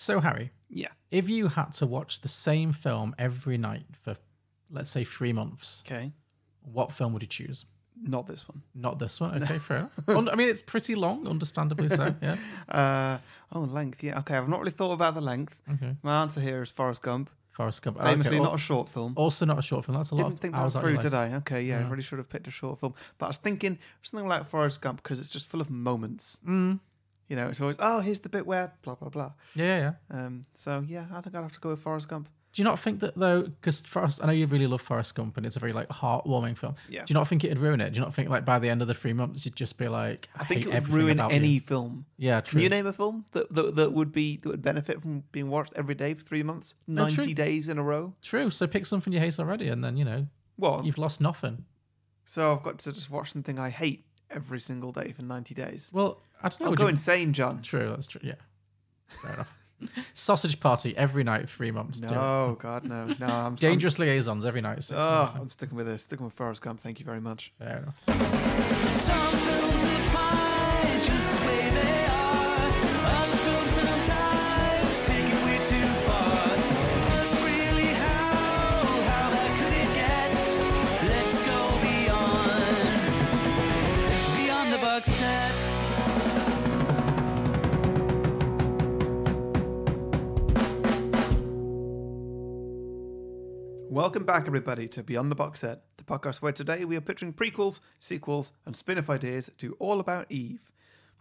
So, Harry, Yeah. if you had to watch the same film every night for, let's say, 3 months, Okay. what film would you choose? Not this one. Not this one. Okay, fair enough. I mean, it's pretty long, understandably so. Yeah. Length. Yeah. Okay. I've not really thought about the length. Okay. My answer here is Forrest Gump. Forrest Gump. Famously okay. not a short film. Also not a short film. That's a lot Didn't of think that hours out of through, your life. did I? Okay, yeah, I really should have picked a short film. But I was thinking something like Forrest Gump because it's just full of moments. Mm. You know, it's always, here's the bit where blah, blah, blah. Yeah. So, yeah, I think I'd have to go with Forrest Gump. Do you not think that, though, because I know you really love Forrest Gump and it's a very, like, heartwarming film. Yeah. Do you not think it'd ruin it? Do you not think, like, by the end of the 3 months, you'd just be like, I think hate it would everything ruin about any you? film. Yeah, true. Can you name a film that would benefit from being watched every day for 3 months? 90 days in a row? True. So pick something you hate already and then, you've lost nothing. So I've got to just watch something I hate every single day for 90 days. Well, I don't know. I'll go insane, John. True, that's true. Yeah. Fair enough. Sausage party every night, 3 months. No, God, no. I'm Dangerous liaisons every night. 6 months. I'm sticking with this. Sticking with Forrest Gump. Thank you very much. Fair enough. Some films are fine just the way they are. Other films sometimes take it way too far. But really, how bad could it get? Let's go beyond the box set. Welcome back, everybody, to Beyond the Box Set, the podcast where today we are picturing prequels, sequels, and spin-off ideas to All About Eve.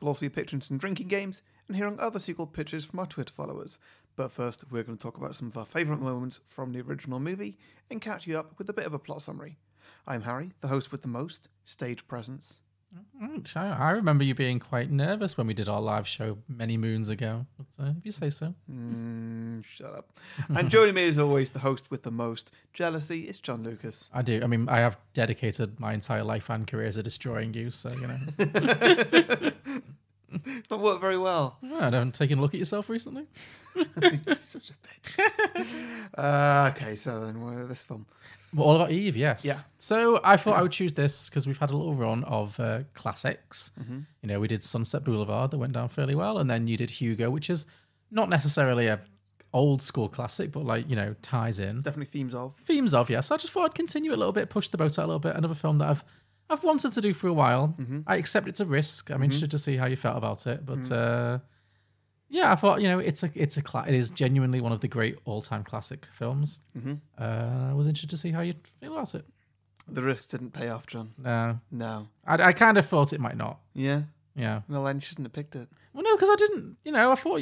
We'll also be picturing some drinking games and hearing other sequel pitches from our Twitter followers. But first, we're going to talk about some of our favourite moments from the original movie and catch you up with a bit of a plot summary. I'm Harry, the host with the most stage presence. So I remember you being quite nervous when we did our live show many moons ago. But, if you say so. Shut up. And joining me as always, the host with the most jealousy, is John Lucas. I do. I mean, I have dedicated my entire life and career to destroying you, so, It's not worked very well. I haven't taken a look at yourself recently. You're such a bitch. Okay, so then this film. Well, All About Eve, yes. Yeah. So I thought I would choose this because we've had a little run of classics. Mm-hmm. We did Sunset Boulevard that went down fairly well, and then you did Hugo, which is not necessarily a old school classic, but ties in. Definitely themes of. Yes. I just thought I'd continue a little bit, push the boat out a little bit. Another film that I've wanted to do for a while. Mm-hmm. I accept it's a risk. I'm interested to see how you felt about it, but yeah, I thought it is genuinely one of the great all-time classic films. Mm-hmm. I was interested to see how you'd feel about it. The risks didn't pay off, John. No. I kind of thought it might not. Yeah. Yeah. Well, then you shouldn't have picked it. Well, no, because I didn't. I thought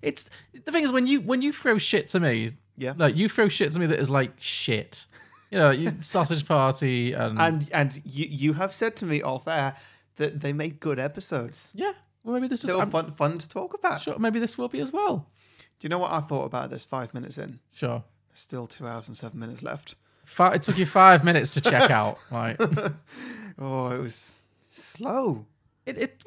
it's the thing is when you throw shit to me, yeah, like you throw shit to me that is like shit. Sausage Party and you have said to me off air that they made good episodes. Yeah. Well, maybe this is fun to talk about. Sure, maybe this will be as well. Do you know what I thought about this 5 minutes in? Sure. There's still 2 hours and 7 minutes left. It took you 5 minutes to check out, right? Oh, it was slow. It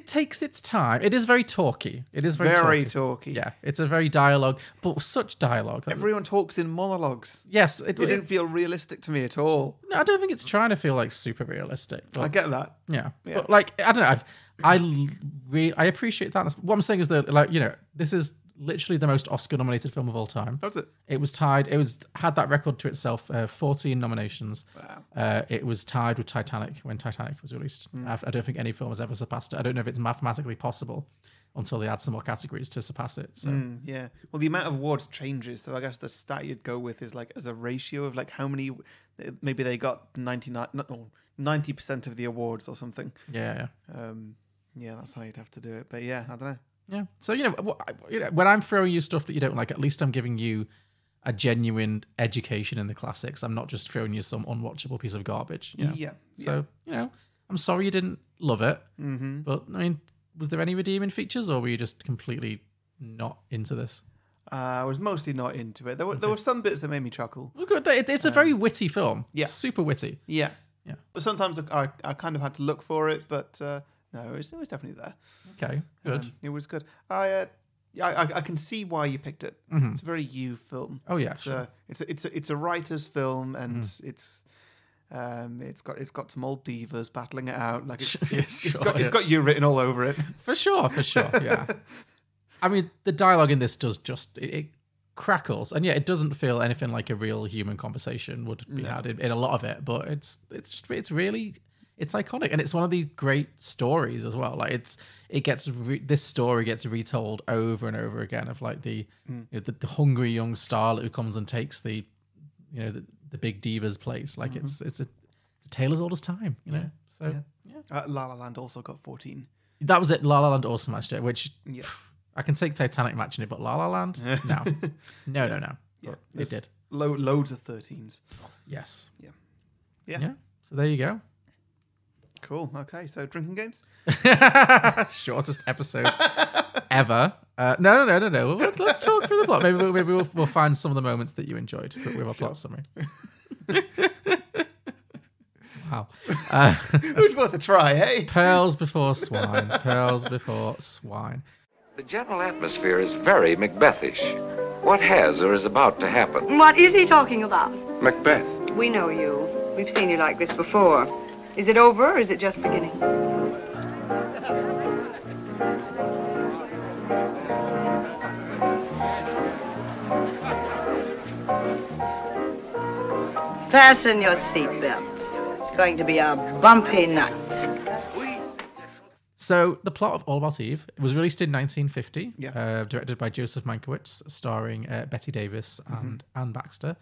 takes its time. It is very talky. It is very talky. Yeah, it's a very dialogue, but such dialogue. Everyone talks in monologues. Yes, it didn't feel realistic to me at all. No, I don't think it's trying to feel like super realistic. I get that. Yeah, but I don't know. I appreciate that. What I'm saying is that this is literally the most Oscar-nominated film of all time. Was it? It was tied. Had that record to itself. 14 nominations. Wow. It was tied with Titanic when Titanic was released. I don't think any film has ever surpassed it. I don't know if it's mathematically possible until they add some more categories to surpass it. So yeah. Well, the amount of awards changes. So I guess the stat you'd go with is as a ratio of how many. Maybe they got 90% of the awards or something. Yeah. Yeah, that's how you'd have to do it. But yeah, I don't know. Yeah. So, when I'm throwing you stuff that you don't like, at least I'm giving you a genuine education in the classics. I'm not just throwing you some unwatchable piece of garbage. Yeah. So, I'm sorry you didn't love it. Mm-hmm. But, I mean, was there any redeeming features or were you just completely not into this? I was mostly not into it. There were some bits that made me chuckle. Well, good. It's a very witty film. Yeah. It's super witty. Yeah. But sometimes I kind of had to look for it, but... no, it was definitely there. Okay, good. It was good. I can see why you picked it. Mm-hmm. It's a very you film. Oh yeah, it's a writer's film, and it's got some old divas battling it out. It's got you written all over it. For sure, yeah. I mean, the dialogue in this does just it crackles, and yeah, it doesn't feel anything like a real human conversation would be had in a lot of it. But it's iconic, and it's one of the great stories as well. Like this story gets retold over and over again of like the the hungry young starlet who comes and takes the big diva's place. Like it's a tale as old as time. You know. So yeah. La La Land also got 14. That was it. La La Land also matched it, which I can take Titanic matching it, but La La Land, no. Yeah, it did. Loads of 13s. Yes. Yeah. So there you go. Cool. Okay. So drinking games. Shortest episode ever. No. Let's talk through the plot. Maybe we'll find some of the moments that you enjoyed with our plot summary. Wow. Who's worth a try, hey? Pearls before swine. Pearls before swine. The general atmosphere is very Macbethish. What has or is about to happen? What is he talking about? Macbeth. We know you. We've seen you like this before. Is it over or is it just beginning? Fasten your seatbelts. It's going to be a bumpy night. So the plot of All About Eve was released in 1950, directed by Joseph Mankiewicz, starring Betty Davis and Anne Baxter.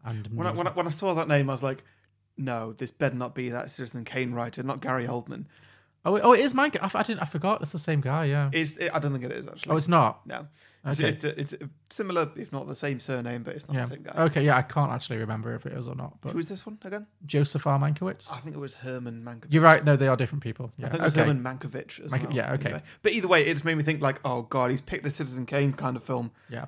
And when I saw that name, I was like, no, this better not be that Citizen Kane writer, not Gary Oldman. Oh, it is Mankiewicz. I forgot. It's the same guy. Yeah. I don't think it is actually. Oh, it's not. No. Okay. It's similar, if not the same surname, but it's not the same guy. Okay, yeah, I can't actually remember if it is or not. But who is this one again? Joseph R. Mankiewicz. I think it was Herman Mankiewicz. You're right. No, they are different people. Yeah. I think it was Herman Mankiewicz as well. Yeah, okay. Anyway. But either way, it just made me think like, oh god, he's picked the Citizen Kane kind of film. Yeah.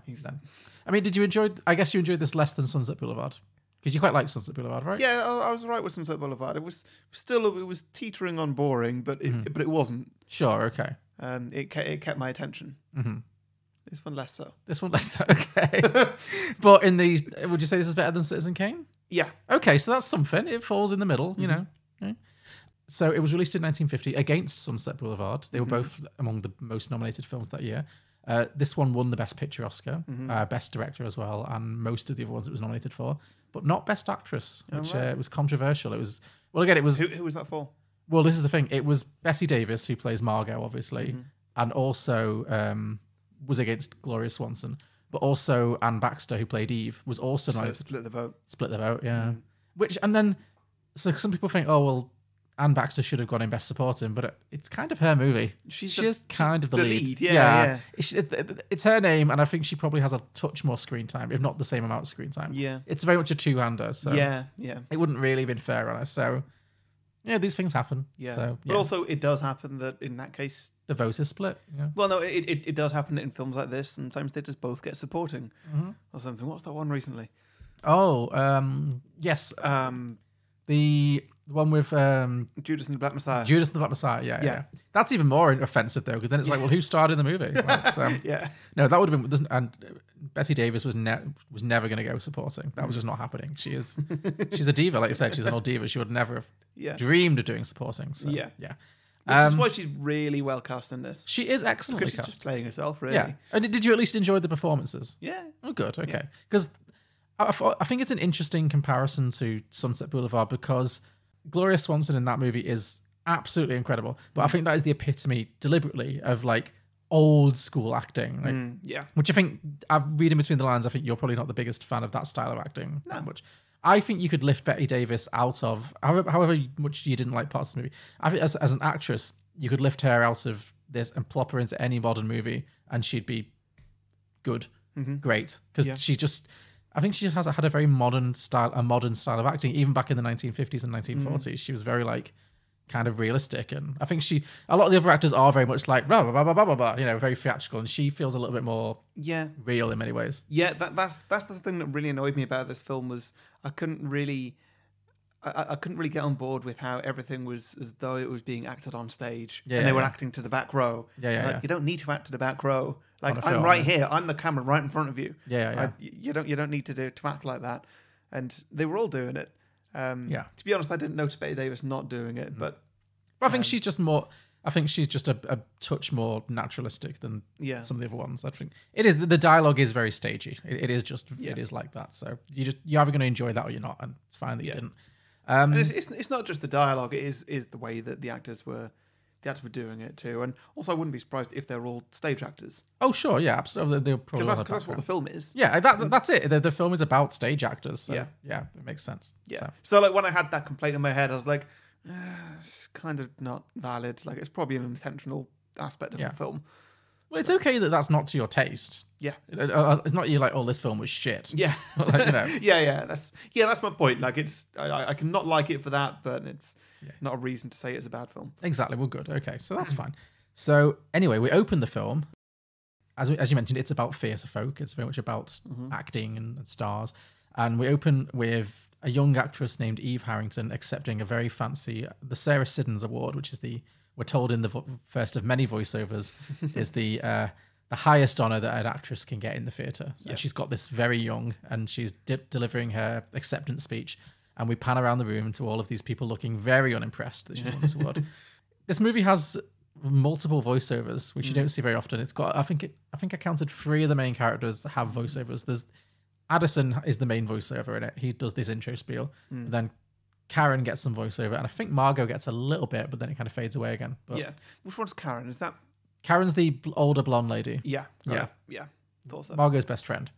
I mean, did you enjoy? I guess you enjoyed this less than Sunset Boulevard because you quite like Sunset Boulevard, right? Yeah, I was right with Sunset Boulevard. It was teetering on boring, but it wasn't. Sure. Okay. It kept my attention. Mm-hmm. This one less so. Okay. But would you say this is better than Citizen Kane? Yeah. Okay, so that's something. It falls in the middle, you know. Okay. So it was released in 1950 against Sunset Boulevard. They were both among the most nominated films that year. This one won the Best Picture Oscar, Best Director as well, and most of the other ones it was nominated for, but not Best Actress, which was controversial. It was Who was that for? Well, this is the thing. It was Bessie Davis who plays Margot, obviously, and also was against Gloria Swanson, but also Anne Baxter, who played Eve, was also nominated. Split the vote. Split the vote, yeah. So some people think, oh well, Anne Baxter should have gone in Best Supporting, but it's kind of her movie. She's kind of the lead. Yeah. It's her name, and I think she probably has a touch more screen time, if not the same amount of screen time. Yeah. It's very much a two-hander, so yeah. It wouldn't really have been fair on her. So yeah, these things happen. Yeah. So, But also, it does happen that in that case, the vote is split. Yeah. Well, no, it does happen in films like this. Sometimes they just both get supporting or something. What's that one recently? Oh, yes. The one with Judas and the Black Messiah. Judas and the Black Messiah, yeah. That's even more offensive though, because then it's like, well, who starred in the movie? Like, yeah. No, that would have been. And Betty Davis was never going to go supporting. That was just not happening. She's a diva, like you said. She's an old diva. She would never have dreamed of doing supporting. So, yeah. Which is why she's really well cast in this. She is excellently because she's just playing herself, really. Yeah. And did you at least enjoy the performances? Yeah. Oh, good. Okay. Because I think it's an interesting comparison to Sunset Boulevard because Gloria Swanson in that movie is absolutely incredible. But I think that is the epitome, deliberately, of like old school acting. Which I think, reading between the lines, I think you're probably not the biggest fan of that style of acting. No. Which I think you could lift Betty Davis out of, however much you didn't like parts of the movie. I think as an actress, you could lift her out of this and plop her into any modern movie and she'd be good, great. Because she just... I think she just had a very modern style of acting. Even back in the 1950s and 1940s, she was very like kind of realistic. And I think a lot of the other actors are very much like blah blah blah blah blah blah, very theatrical. And she feels a little bit more real in many ways. Yeah, that's the thing that really annoyed me about this film was I couldn't really get on board with how everything was as though it was being acted on stage and they were acting to the back row. You don't need to act to the back row. Like I'm right here, I'm the camera right in front of you. You don't need to act like that. And they were all doing it. To be honest, I didn't notice Betty Davis not doing it, but I think she's just more. I think she's just a touch more naturalistic than Yeah. some of the other ones. I think it is. The dialogue is very stagey. It is just. It is like that. So you're either going to enjoy that or you're not, and it's fine that you didn't. And it's not just the dialogue; it is the way that the actors were doing it too. And also, I wouldn't be surprised if they're all stage actors. Oh sure, yeah, absolutely. They'll probably Because that's what the film is. Yeah, that's it. The film is about stage actors. So, yeah, it makes sense. Yeah. So like when I had that complaint in my head, I was like, it's kind of not valid. Like it's probably an intentional aspect of the film. Well, it's okay that that's not to your taste. Yeah. It's not you like, oh, this film was shit. Yeah. Like, you know. Yeah. That's my point. Like it's I can not like it for that, but it's not a reason to say it's a bad film. Exactly. Well, good. Okay, so that's fine. So anyway, we open the film. As you mentioned, it's about theatre folk. It's very much about acting and stars. And we open with a young actress named Eve Harrington accepting a very fancy, the Sarah Siddons Award, which is we're told in the first of many voiceovers, is the highest honour that an actress can get in the theatre. So she's got this very young, and she's delivering her acceptance speech. And we pan around the room to all of these people looking very unimpressed that she's won this award. This movie has multiple voiceovers, which you don't see very often. It's got, I think I counted 3 of the main characters have voiceovers. There's Addison is the main voiceover in it. He does this intro spiel. Then Karen gets some voiceover, and I think Margot gets a little bit, but then it kind of fades away again. But Which one's Karen? Is that? Karen's the older blonde lady. Yeah. Yeah. Yeah. Thought so. Margot's best friend.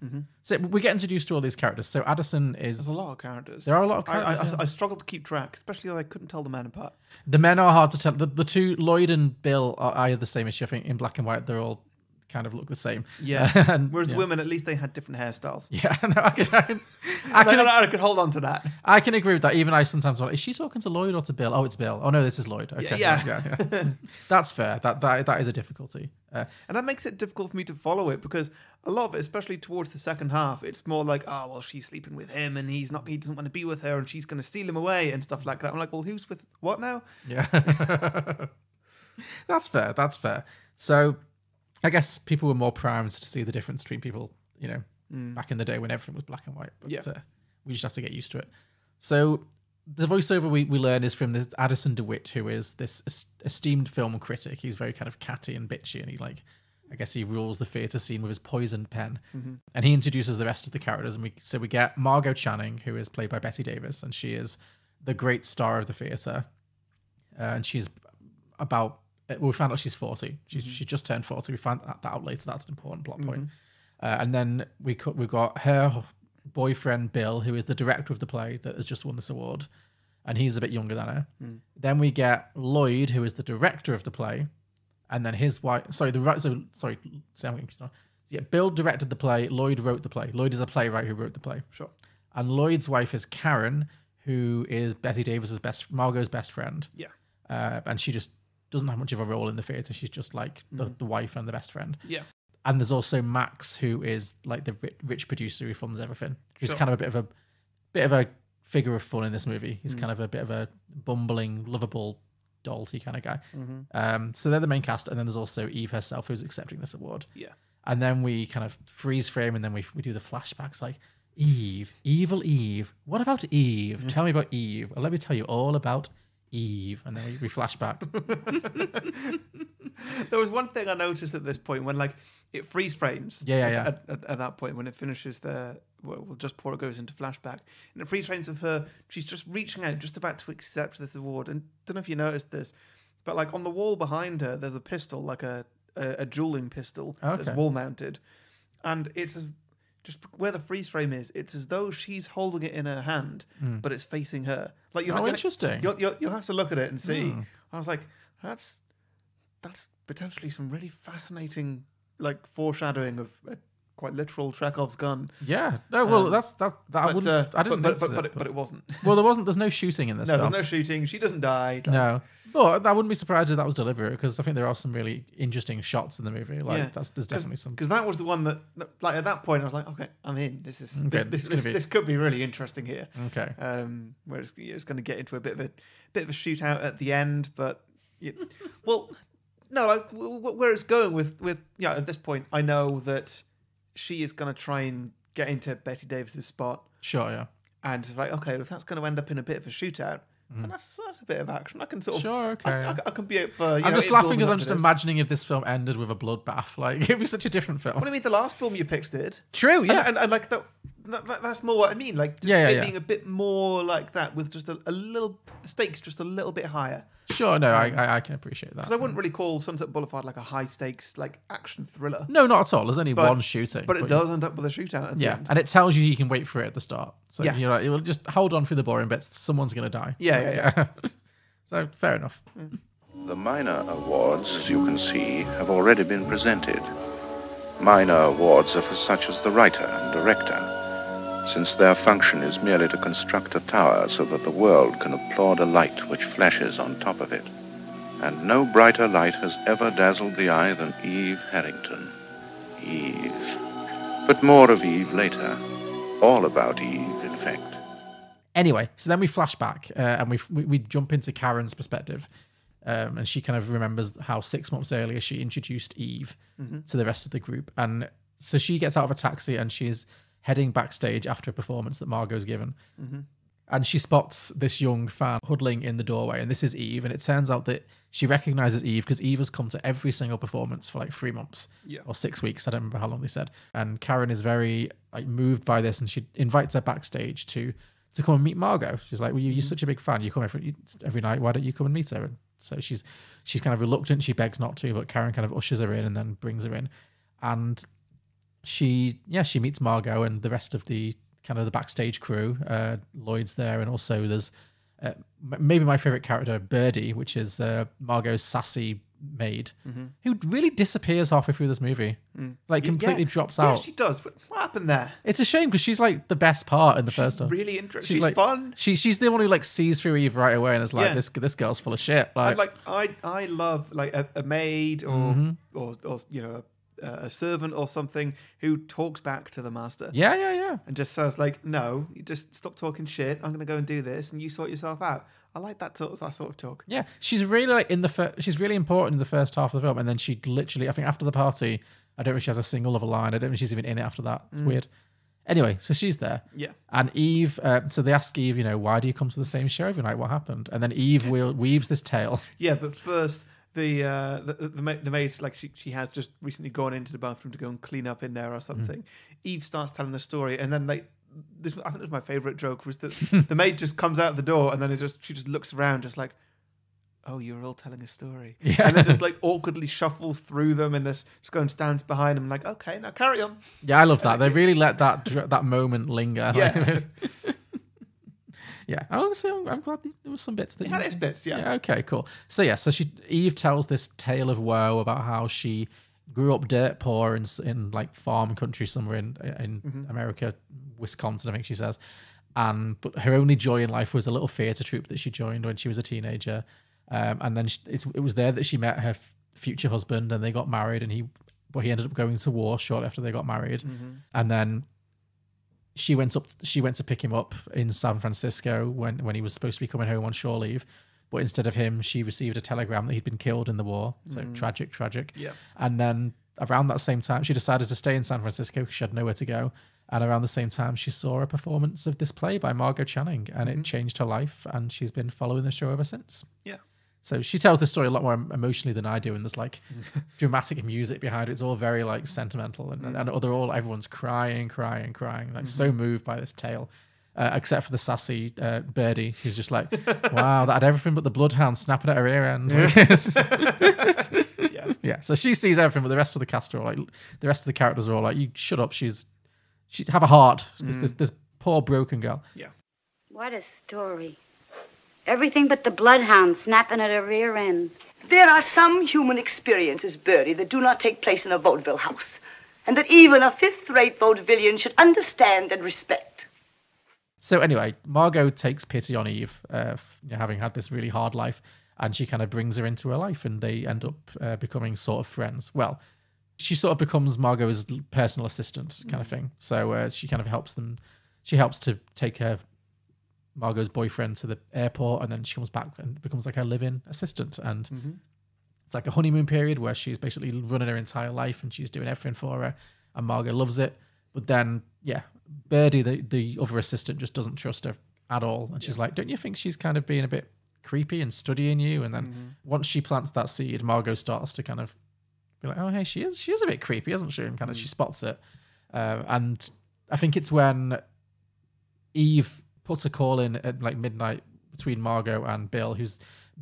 So we get introduced to all these characters. So Addison is... There's a lot of characters. There are a lot of characters. I struggled to keep track, especially as I couldn't tell the men apart. The men are hard to tell. The two, Lloyd and Bill, are the same issue. I think in black and white, they're all kind of look the same. Yeah. And, Whereas the women, at least they had different hairstyles. Yeah, no, I could hold on to that. I can agree with that. Even I sometimes wonder, is she talking to Lloyd or to Bill? Oh, it's Bill. Oh no, this is Lloyd. Okay, yeah. That's fair. That is a difficulty. And that makes it difficult for me to follow it because a lot of it, especially towards the second half, it's more like, oh well, she's sleeping with him and he doesn't want to be with her and she's going to steal him away and stuff like that. I'm like, well, who's with what now? Yeah, that's fair. So I guess people were more primed to see the difference between people, back in the day when everything was black and white. But we just have to get used to it. So the voiceover we learn is from this Addison DeWitt, who is this esteemed film critic. He's very kind of catty and bitchy, and he rules the theatre scene with his poisoned pen. And he introduces the rest of the characters, and we get Margot Channing, who is played by Bette Davis, and she is the great star of the theatre. And she's we found out she's 40. She just turned 40. We found that out later. That's an important plot point. And then we've got her boyfriend Bill, who is the director of the play that has just won this award, and he's a bit younger than her. Then we get Lloyd, who is the director of the play, and then his wife. Bill directed the play. Lloyd wrote the play. Lloyd is a playwright who wrote the play. Sure. And Lloyd's wife is Karen, who is Bette Davis's Margot's best friend. Yeah. And she just doesn't have much of a role in the theatre. She's just like the wife and the best friend. Yeah. And there's also Max, who is like the rich producer who funds everything. He's kind of a bit of a figure of fun in this movie. He's kind of a bit of a bumbling, lovable, dolty kind of guy. So they're the main cast, and then there's also Eve herself, who's accepting this award. Yeah. And then we kind of freeze frame, and then we do the flashbacks, like Eve, evil Eve. What about Eve? Tell me about Eve. Well, let me tell you all about Eve. And then we flash back. There was one thing I noticed at this point when it freeze frames. Yeah. At that point when it finishes just before it goes into flashback, and it freeze frames of her. She's just reaching out, just about to accept this award. And I don't know if you noticed this, but on the wall behind her, there's a pistol, like a dueling pistol that's wall mounted, and it's just where the freeze frame is. It's as though she's holding it in her hand, but it's facing her. Interesting. You'll have to look at it and see. I was like, that's potentially some really fascinating foreshadowing of a quite literal Chekhov's gun. Yeah. No. Well, I didn't notice but it wasn't. Well, there's no shooting in this. No, film. there's no shooting. She doesn't die. No. But I wouldn't be surprised if that was deliberate, because I think there are some really interesting shots in the movie. There's definitely some. Because that was the one that, at that point, I was like, okay, I'm in. This could be really interesting here. Okay. Where it's going to get into a bit of a shootout at the end, but where it's going with at this point, I know that she is going to try and get into Bette Davis's spot. Sure, yeah. And okay, if that's going to end up in a bit of a shootout, And that's a bit of action. I can sort of... Sure, okay. I can be up for... I'm just laughing because I'm just imagining if this film ended with a bloodbath. Like, it'd be such a different film. What do you mean the last film you picked did? True, yeah. And like, that's more what I mean. Like, just being a bit more like that with just a little... The stakes just a little bit higher. Sure, no, I can appreciate that. Because I wouldn't really call Sunset Boulevard like a high-stakes like action thriller. No, not at all. There's only one shooting. But it does end up with a shootout at the end. And it tells you can wait for it at the start. So you're like, you'll just hold on through the boring bits. Someone's going to die. Yeah. So, fair enough. The minor awards, as you can see, have already been presented. Minor awards are for such as the writer and director, since their function is merely to construct a tower so that the world can applaud a light which flashes on top of it. And no brighter light has ever dazzled the eye than Eve Harrington. Eve. But more of Eve later. All about Eve, in fact. Anyway, so then we flash back and we jump into Karen's perspective. And she kind of remembers how 6 months earlier she introduced Eve to the rest of the group. And so she gets out of a taxi and she's heading backstage after a performance that Margot's given. And she spots this young fan huddling in the doorway. And this is Eve. And it turns out that she recognizes Eve because Eve has come to every single performance for like 3 months or 6 weeks. I don't remember how long they said. And Karen is very like moved by this. And she invites her backstage to come and meet Margot. She's like, well, you're such a big fan. You come every night. Why don't you come and meet her? And so she's kind of reluctant. She begs not to, but Karen kind of ushers her in and then brings her in. And she meets Margot and the rest of the kind of the backstage crew. Lloyd's there, and also there's maybe my favorite character, Birdie, which is Margot's sassy maid, who really disappears halfway through this movie, like completely drops out. Yeah, she does. What happened there? It's a shame because she's like the best part in the first one. Really interesting. She's like, fun. She's the one who like sees through Eve right away and is like, this girl's full of shit. Like I love like a maid or you know a servant or something who talks back to the master. Yeah. And just says like, no, you just stop talking shit. I'm gonna go and do this, and you sort yourself out. I like that sort of talk. Yeah, she's really like she's really important in the first half of the film, and then she literally, I think after the party, I don't know if she has a single other line. I don't know if she's even in it after that. It's weird. Anyway, so she's there. Yeah. And Eve, so they ask Eve, you know, why do you come to the same show every night? What happened? And then Eve weaves this tale. Yeah, but first the maid, like she has just recently gone into the bathroom to go and clean up in there or something. Eve starts telling the story, and then like this, I think it was my favorite joke, was that the maid just comes out the door and then she just looks around just like, oh, you're all telling a story. Yeah. And then just like awkwardly shuffles through them and just goes and stands behind them like, okay, now carry on. Yeah, I love that. They really let that moment linger. Yeah. Yeah. Oh, so I'm glad there was some bits that had its bits. Yeah. Okay, cool. So Eve tells this tale of woe about how she grew up dirt poor in like farm country somewhere in America, Wisconsin, I think she says. But her only joy in life was a little theatre troupe that she joined when she was a teenager. And then it was there that she met her future husband, and they got married. And he ended up going to war shortly after they got married. And then she went to pick him up in San Francisco when he was supposed to be coming home on shore leave. But instead of him, she received a telegram that he'd been killed in the war. So tragic. Yeah. And then around that same time, she decided to stay in San Francisco because she had nowhere to go. And around the same time, she saw a performance of this play by Margot Channing, and it changed her life. And she's been following the show ever since. Yeah. So she tells this story a lot more emotionally than I do, and there's like dramatic music behind it. It's all very like sentimental, and everyone's crying, like so moved by this tale. Except for the sassy Birdie, who's just like, wow, that had everything but the bloodhound snapping at her ear end. Yeah. So she sees everything, but the rest of the cast are all like, the rest of the characters are all like, you shut up. She have a heart. This poor broken girl. Yeah. What a story. Everything but the bloodhound snapping at her rear end. There are some human experiences, Birdie, that do not take place in a vaudeville house, and that even a fifth-rate vaudevillian should understand and respect. So anyway, Margot takes pity on Eve, having had this really hard life, and she kind of brings her into her life, and they end up becoming sort of friends. Well, she sort of becomes Margot's personal assistant kind of thing. So she kind of helps them. She helps to take Margot's boyfriend to the airport, and then she comes back and becomes like her live-in assistant. And it's like a honeymoon period where she's basically running her entire life, and she's doing everything for her, and Margot loves it. But then, Birdie, the other assistant, just doesn't trust her at all. And she's like, don't you think she's kind of being a bit creepy and studying you? And then once she plants that seed, Margot starts to kind of be like, oh, hey, she is a bit creepy, isn't she? And kind of she spots it. And I think it's when Eve puts a call in at like midnight between Margot and Bill,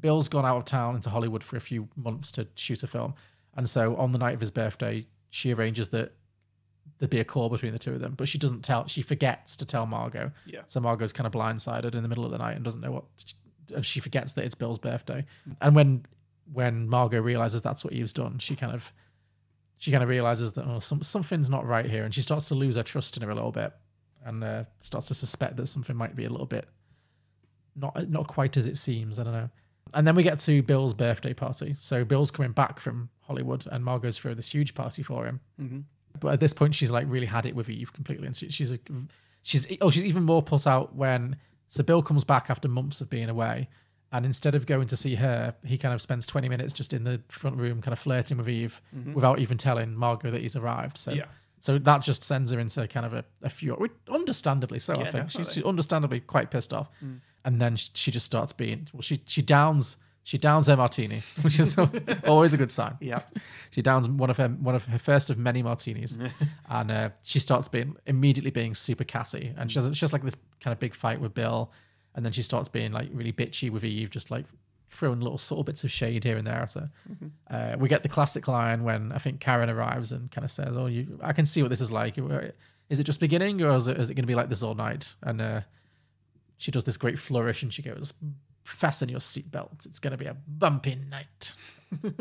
Bill's gone out of town into Hollywood for a few months to shoot a film. And so on the night of his birthday, she arranges that there'd be a call between the two of them, but she forgets to tell Margot. Yeah. So Margot's kind of blindsided in the middle of the night and doesn't know and she forgets that it's Bill's birthday. And when Margot realizes that's what Eve's done, she kind of realizes that something's not right here, and she starts to lose her trust in her a little bit, and starts to suspect that something might be a little bit not quite as it seems. I don't know. And then we get to Bill's birthday party. So Bill's coming back from Hollywood, and Margot's throw this huge party for him. Mm-hmm. But at this point, she's like really had it with Eve completely, and she's even more put out when Bill comes back after months of being away, and instead of going to see her, he kind of spends 20 minutes just in the front room, kind of flirting with Eve without even telling Margot that he's arrived. So that just sends her into kind of a furor, understandably so. I think she's understandably quite pissed off. And then she just starts being, she downs her martini, which is always a good sign. Yeah, she downs one of her first of many martinis, and she starts immediately being super catty, and she has like this kind of big fight with Bill, and then she starts being like really bitchy with Eve, just like throwing little subtle bits of shade here and there at her. We get the classic line when I think Karen arrives and kind of says, "Oh, I can see what this is like. Is it just beginning, or is it going to be like this all night?" And she does this great flourish, and she goes, "Fasten your seatbelt. It's going to be a bumpy night."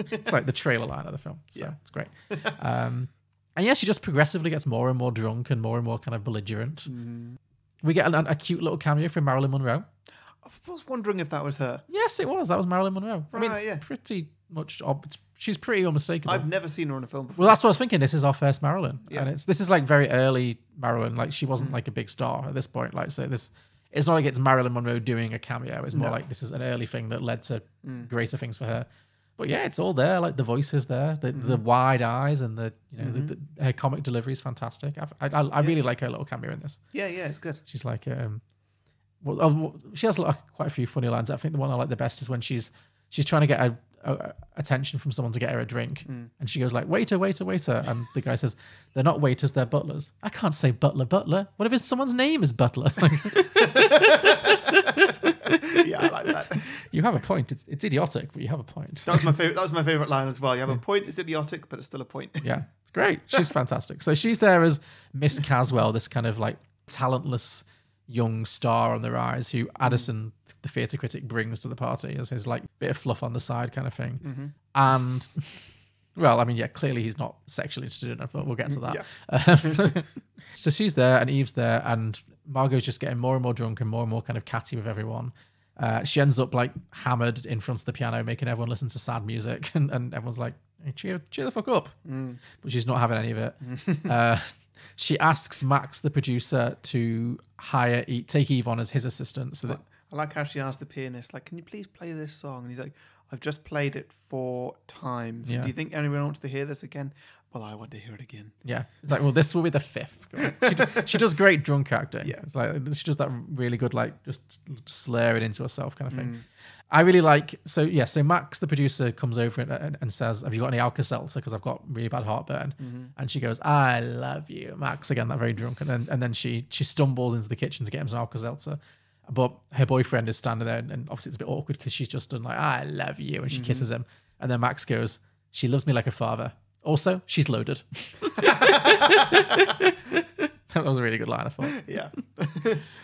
It's like the trailer line of the film. So it's great. And yeah, she just progressively gets more and more drunk and more kind of belligerent. We get a cute little cameo from Marilyn Monroe. I was wondering if that was her. Yes, it was. That was Marilyn Monroe. Right, I mean, pretty much. She's pretty unmistakable. I've never seen her in a film before. Well, that's what I was thinking. This is our first Marilyn. Yeah. And this is like very early Marilyn. Like she wasn't like a big star at this point. Like so this. It's not like it's Marilyn Monroe doing a cameo. It's more like this is an early thing that led to greater things for her. But yeah, it's all there. Like the voice is there, the wide eyes, and her comic delivery is fantastic. I really like her little cameo in this. Yeah, it's good. She's like, she has quite a few funny lines. I think the one I like the best is when she's trying to get attention from someone to get her a drink, and she goes like, "Waiter, waiter, waiter," and the guy says, "They're not waiters, they're butlers." I can't say butler. What if someone's name is Butler? Yeah, I like that. You have a point. It's idiotic, but you have a point. That was my favorite line as well. You have a point. It's idiotic, but it's still a point. Yeah, it's great. She's fantastic. So she's there as Miss Caswell, this kind of like talentless young star on the rise who Addison, the theatre critic, brings to the party as his like bit of fluff on the side kind of thing. And well, I mean, yeah, clearly he's not sexually interested in her, but we'll get to that. So she's there and Eve's there, and Margot's just getting more and more drunk and more kind of catty with everyone. She ends up like hammered in front of the piano, making everyone listen to sad music, and everyone's like, hey, cheer the fuck up. But she's not having any of it. She asks Max, the producer, to take Eve on as his assistant. So that I like how she asked the pianist, like, "Can you please play this song?" And he's like, "I've just played it 4 times. Do you think anyone wants to hear this again?" "Well, I want to hear it again." Yeah, it's like, well, this will be the 5th. She does great drunk acting. Yeah, it's like she does that really good, like just slur it into herself kind of thing. I really like. So Max, the producer, comes over and says, "Have you got any Alka-Seltzer? Because I've got really bad heartburn." And she goes, "I love you, Max." Again, that very drunk. And then she stumbles into the kitchen to get him some Alka-Seltzer. But her boyfriend is standing there, and obviously it's a bit awkward because she's just done like, "I love you," and she kisses him. And then Max goes, "She loves me like a father. Also, she's loaded." That was a really good line, I thought. Yeah.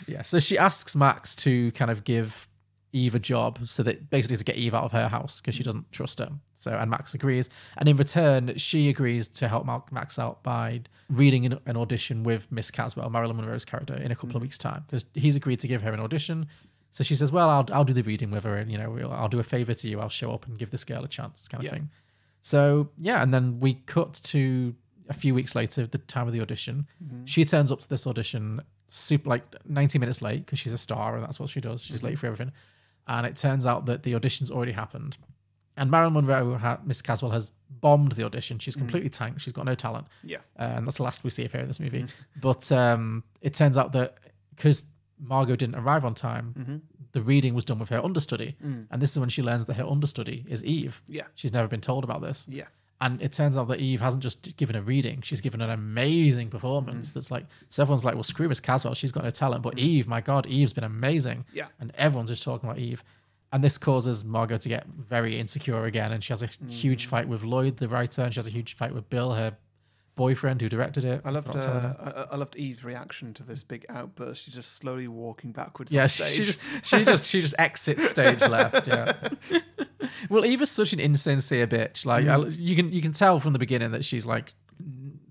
Yeah. So she asks Max to kind of give Eve a job, so that basically to get Eve out of her house because she doesn't trust her. And Max agrees, and in return she agrees to help Max out by reading an audition with Miss Caswell, Marilyn Monroe's character, in a couple of weeks' time, because he's agreed to give her an audition. So she says, "Well, I'll do the reading with her, and I'll do a favor to you. I'll show up and give this girl a chance," kind of thing. So yeah, and then we cut to a few weeks later, the time of the audition. She turns up to this audition super like 90 minutes late because she's a star and that's what she does. She's late for everything. And it turns out that the audition's already happened. And Marilyn Monroe, Miss Caswell, has bombed the audition. She's completely tanked. She's got no talent. Yeah. And that's the last we see of her in this movie. But it turns out that because Margot didn't arrive on time, the reading was done with her understudy. And this is when she learns that her understudy is Eve. Yeah. She's never been told about this. Yeah. And it turns out that Eve hasn't just given a reading, she's given an amazing performance that's like, so everyone's like, well, screw Miss Caswell, she's got no talent. But Eve, my God, Eve's been amazing. Yeah. And everyone's just talking about Eve. And this causes Margot to get very insecure again. And she has a huge fight with Lloyd, the writer, and she has a huge fight with Bill, her boyfriend who directed it. I loved Eve's reaction to this big outburst. She's just slowly walking backwards. Yeah, on stage. she just exits stage left. Yeah. Well, Eve is such an insincere bitch. Like you can tell from the beginning that she's like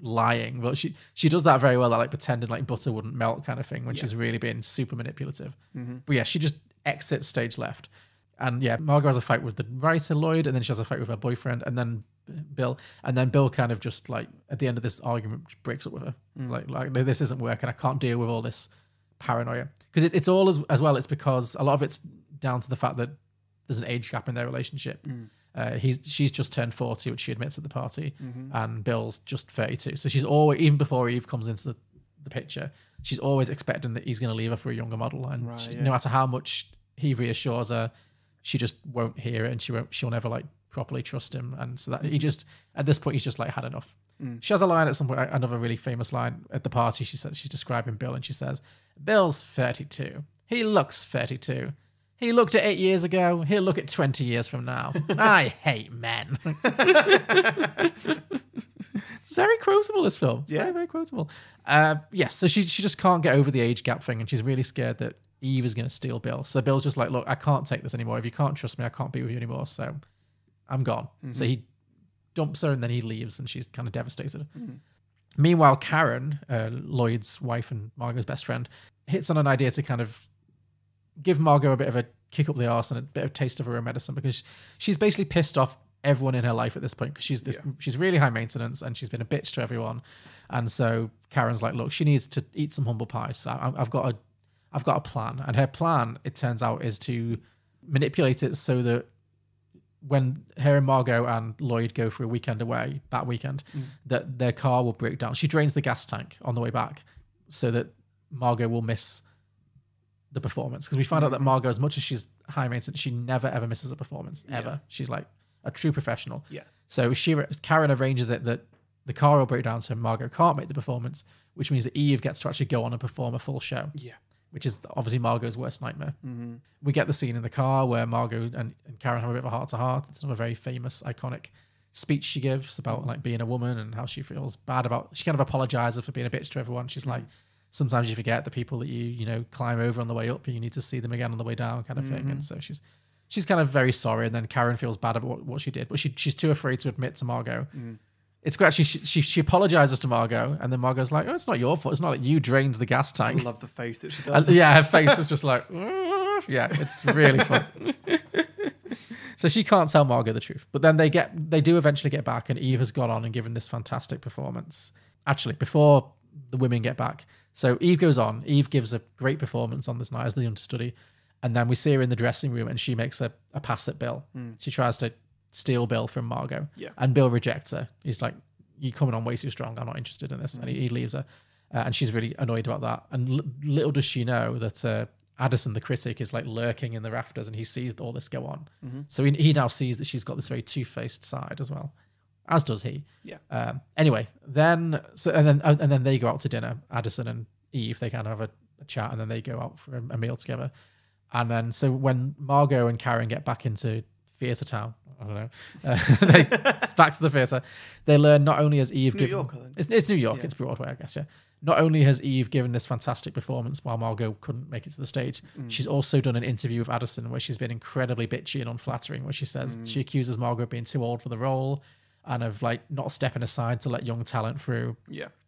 lying, but she does that very well. That like pretending like butter wouldn't melt kind of thing when she's really being super manipulative. But yeah, she just exits stage left. And yeah, Margot has a fight with the writer Lloyd, and then she has a fight with her boyfriend, and then Bill. And then Bill kind of just like at the end of this argument breaks up with her. Like this isn't working. I can't deal with all this paranoia because it's all as well. It's because a lot of it's down to the fact that there's an age gap in their relationship. She's just turned 40, which she admits at the party, and Bill's just 32. So she's always, even before Eve comes into the picture, she's always expecting that he's going to leave her for a younger model, and no matter how much he reassures her, she just won't hear it, and she'll never like properly trust him. And so that he just, at this point, he's just like had enough. She has a line at some point, another really famous line at the party. She says, she's describing Bill, and she says, "Bill's 32. He looks 32. He looked at 8 years ago. He'll look at 20 years from now. I hate men." It's very quotable, this film. Yeah. Very, very quotable. So she just can't get over the age gap thing, and she's really scared that Eve is going to steal Bill. So Bill's just like, look, I can't take this anymore. If you can't trust me, I can't be with you anymore. So I'm gone. So he dumps her, and then he leaves, and she's kind of devastated. Meanwhile, Karen, Lloyd's wife and Margot's best friend, hits on an idea to kind of give Margot a bit of a kick up the arse and a bit of taste of her own medicine, because she's basically pissed off everyone in her life at this point, because she's really high maintenance and she's been a bitch to everyone. And so Karen's like, look, she needs to eat some humble pie. So I've got a plan. And her plan, it turns out, is to manipulate it so that when her and Margot and Lloyd go for a weekend away, that weekend, that their car will break down. She drains the gas tank on the way back so that Margot will miss the performance, because we find out that Margot, as much as she's high maintenance, she never ever misses a performance ever. She's like a true professional. So Karen arranges it that the car will break down so Margot can't make the performance, which means that Eve gets to actually go on and perform a full show, which is obviously Margot's worst nightmare. We get the scene in the car where Margot and Karen have a bit of a heart-to-heart. It's another very famous, iconic speech she gives about like being a woman and how she feels bad about, she kind of apologizes for being a bitch to everyone. She's like, sometimes you forget the people that you climb over on the way up, and you need to see them again on the way down, kind of thing. And so she's kind of very sorry, and then Karen feels bad about what she did, but she's too afraid to admit to Margot. It's great. She apologizes to Margot, and then Margot's like, "Oh, it's not your fault. It's not like you drained the gas tank." I love the face that she does. And, her face is just like, yeah, it's really fun. So she can't tell Margot the truth, but then they do eventually get back, and Eve has gone on and given this fantastic performance. Actually, before the women get back, so Eve goes on. Eve gives a great performance on this night as the understudy, and then we see her in the dressing room, and she makes a pass at Bill. She tries to steal Bill from Margot, and Bill rejects her. He's like, "You're coming on way too strong. I'm not interested in this," and he leaves her, and she's really annoyed about that. And little does she know that Addison, the critic, is like lurking in the rafters, and he sees all this go on. So he now sees that she's got this very two-faced side as well, as does he. Anyway, then they go out to dinner. Addison and Eve, they kind of have a chat, and then they go out for a meal together. And then so when Margot and Karen get back into Theatre Town, I don't know, back to the theatre, they learn not only has Eve given... It's New York, it's Broadway, I guess, yeah. Not only has Eve given this fantastic performance while Margot couldn't make it to the stage, she's also done an interview with Addison where she's been incredibly bitchy and unflattering, where she says she accuses Margot of being too old for the role and of like not stepping aside to let young talent through.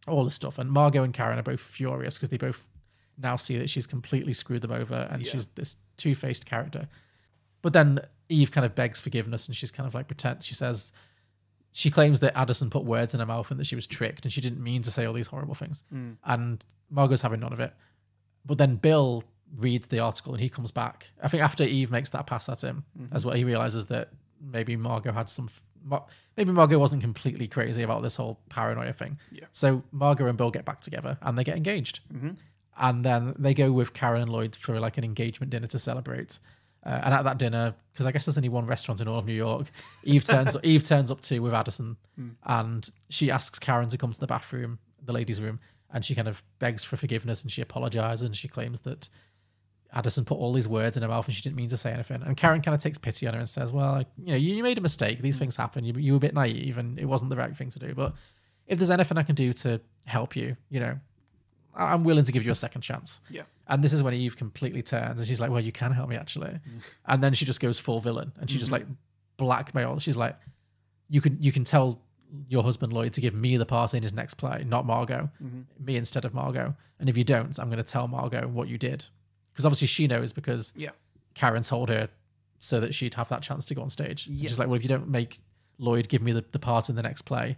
All this stuff. And Margot and Karen are both furious because they both now see that she's completely screwed them over, and she's this two-faced character. But then Eve kind of begs forgiveness, and she's kind of like she claims that Addison put words in her mouth and that she was tricked and she didn't mean to say all these horrible things. And Margot's having none of it. But then Bill reads the article and he comes back. I think after Eve makes that pass at him as well, he realizes that maybe Margot wasn't completely crazy about this whole paranoia thing. So Margot and Bill get back together and they get engaged. And then they go with Karen and Lloyd for like an engagement dinner to celebrate. And at that dinner, because I guess there's only one restaurant in all of New York, Eve turns up too with Addison, and she asks Karen to come to the bathroom, the ladies' room, and she kind of begs for forgiveness and she apologizes and she claims that Addison put all these words in her mouth and she didn't mean to say anything. And Karen kind of takes pity on her and says, well, you made a mistake. These things happen. You were a bit naive and it wasn't the right thing to do. But if there's anything I can do to help you, I'm willing to give you a second chance. Yeah. And this is when Eve completely turns and she's like, well, you can help me actually. And then she just goes full villain and she just like blackmails. She's like, you can tell your husband Lloyd to give me the part in his next play, not Margot, me instead of Margot. And if you don't, I'm going to tell Margot what you did. Because obviously she knows because Karen told her so that she'd have that chance to go on stage. Yeah. She's like, well, if you don't make Lloyd give me the part in the next play,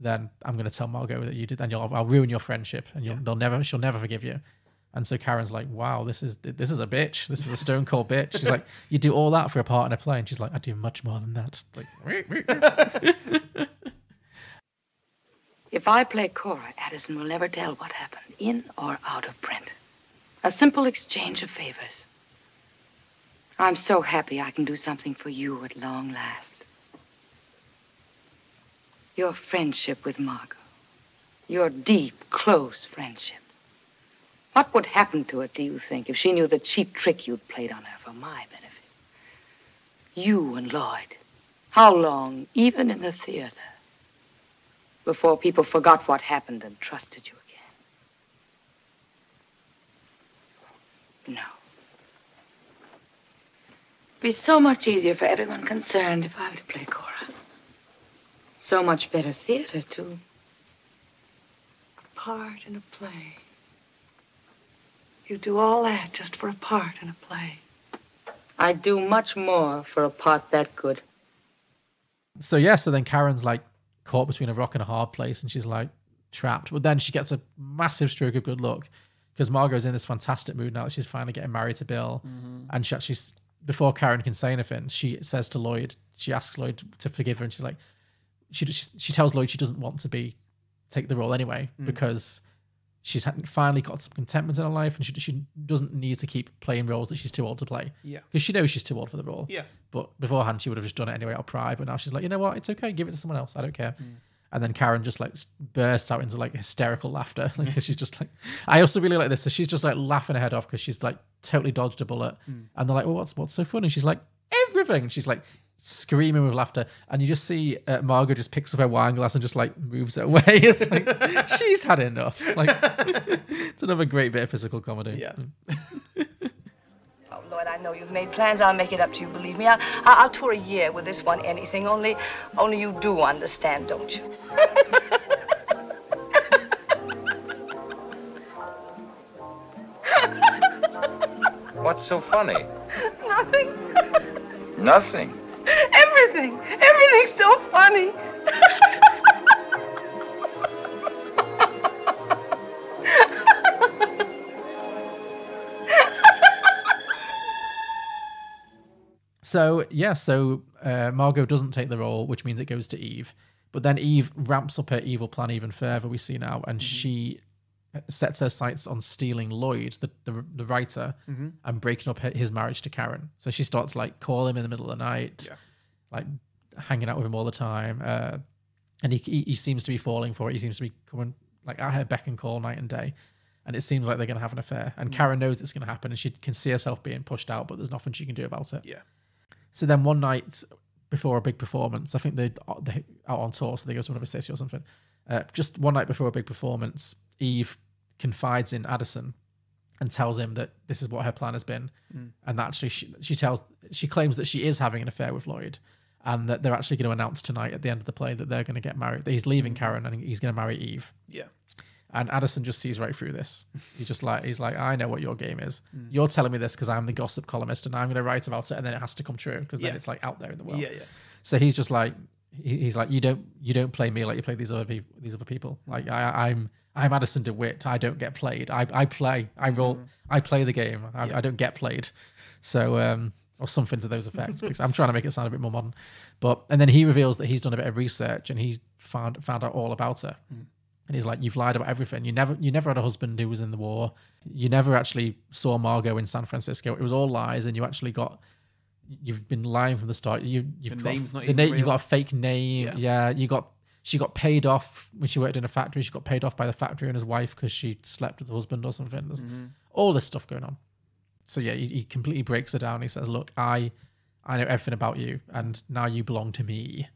then I'm going to tell Margot that you did, and I'll ruin your friendship, and she'll never forgive you. And so Karen's like, wow, this is a bitch. This is a stone cold bitch. She's like, you do all that for a part in a play, and she's like, I do much more than that. It's like, if I play Cora, Addison will never tell what happened, in or out of print. A simple exchange of favors. I'm so happy I can do something for you at long last. Your friendship with Margot. Your deep, close friendship. What would happen to it, do you think, if she knew the cheap trick you'd played on her for my benefit? You and Lloyd. How long, even in the theater, before people forgot what happened and trusted you again? No. It'd be so much easier for everyone concerned if I were to play Cora. So much better theater, too. A part in a play. You do all that just for a part in a play. I'd do much more for a part that good. So then Karen's like caught between a rock and a hard place and she's like trapped. But then she gets a massive stroke of good luck because Margot's in this fantastic mood now that she's finally getting married to Bill. And she's before Karen can say anything, she says to Lloyd, she asks Lloyd to forgive her and she's like, she tells Lloyd she doesn't want to take the role anyway because she's finally got some contentment in her life and she doesn't need to keep playing roles that she's too old to play. Yeah. Because she knows she's too old for the role. Yeah. But beforehand, she would have just done it anyway out of pride. But now she's like, you know what? It's okay. Give it to someone else. I don't care. And then Karen just like bursts out into like hysterical laughter. Like, she's just like, I also really like this. So she's just like laughing her head off because she's like totally dodged a bullet. And they're like, well, what's so funny? She's like, everything. She's like screaming with laughter. And you just see Margot just picks up her wine glass and just like moves it away. It's like, she's had enough. Like, it's another great bit of physical comedy. Yeah. Oh, Lloyd, I know you've made plans. I'll make it up to you, believe me. I'll tour a year with this one, anything. Only you do understand, don't you? What's so funny? Nothing. Nothing. Everything. Everything's so funny. So Margot doesn't take the role, which means it goes to Eve. But then Eve ramps up her evil plan even further, we see now, and she sets her sights on stealing Lloyd, the writer, and breaking up his marriage to Karen. So she starts like calling him in the middle of the night, like hanging out with him all the time. And he seems to be falling for it. He seems to be coming like at her beck and call night and day. And it seems like they're going to have an affair. And Karen knows it's going to happen and she can see herself being pushed out, but there's nothing she can do about it. Yeah. So then one night before a big performance, I think they're out on tour, so they go to another city or something. Just one night before a big performance, Eve confides in Addison and tells him that this is what her plan has been. And actually she claims that she is having an affair with Lloyd and that they're actually going to announce tonight at the end of the play that they're going to get married, that he's leaving Karen and he's going to marry Eve. Yeah. And Addison just sees right through this. He's like, I know what your game is. You're telling me this because I'm the gossip columnist and I'm going to write about it and then it has to come true because then it's like out there in the world. Yeah, yeah. So he's just like, he's like, you don't play me like you play these other people. Like I'm Addison DeWitt. I don't get played. I play. I roll. I play the game. I don't get played. So or something to those effects. Because I'm trying to make it sound a bit more modern. And then he reveals that he's done a bit of research and he's found out all about her. And he's like, you've lied about everything. You never had a husband who was in the war. You never actually saw Margot in San Francisco. It was all lies, and you've been lying from the start. You've got a fake name. Yeah, she got paid off when she worked in a factory. She got paid off by the factory and his wife because she slept with the husband or something. There's all this stuff going on. So yeah, he completely breaks her down. He says, look, I know everything about you, and now you belong to me.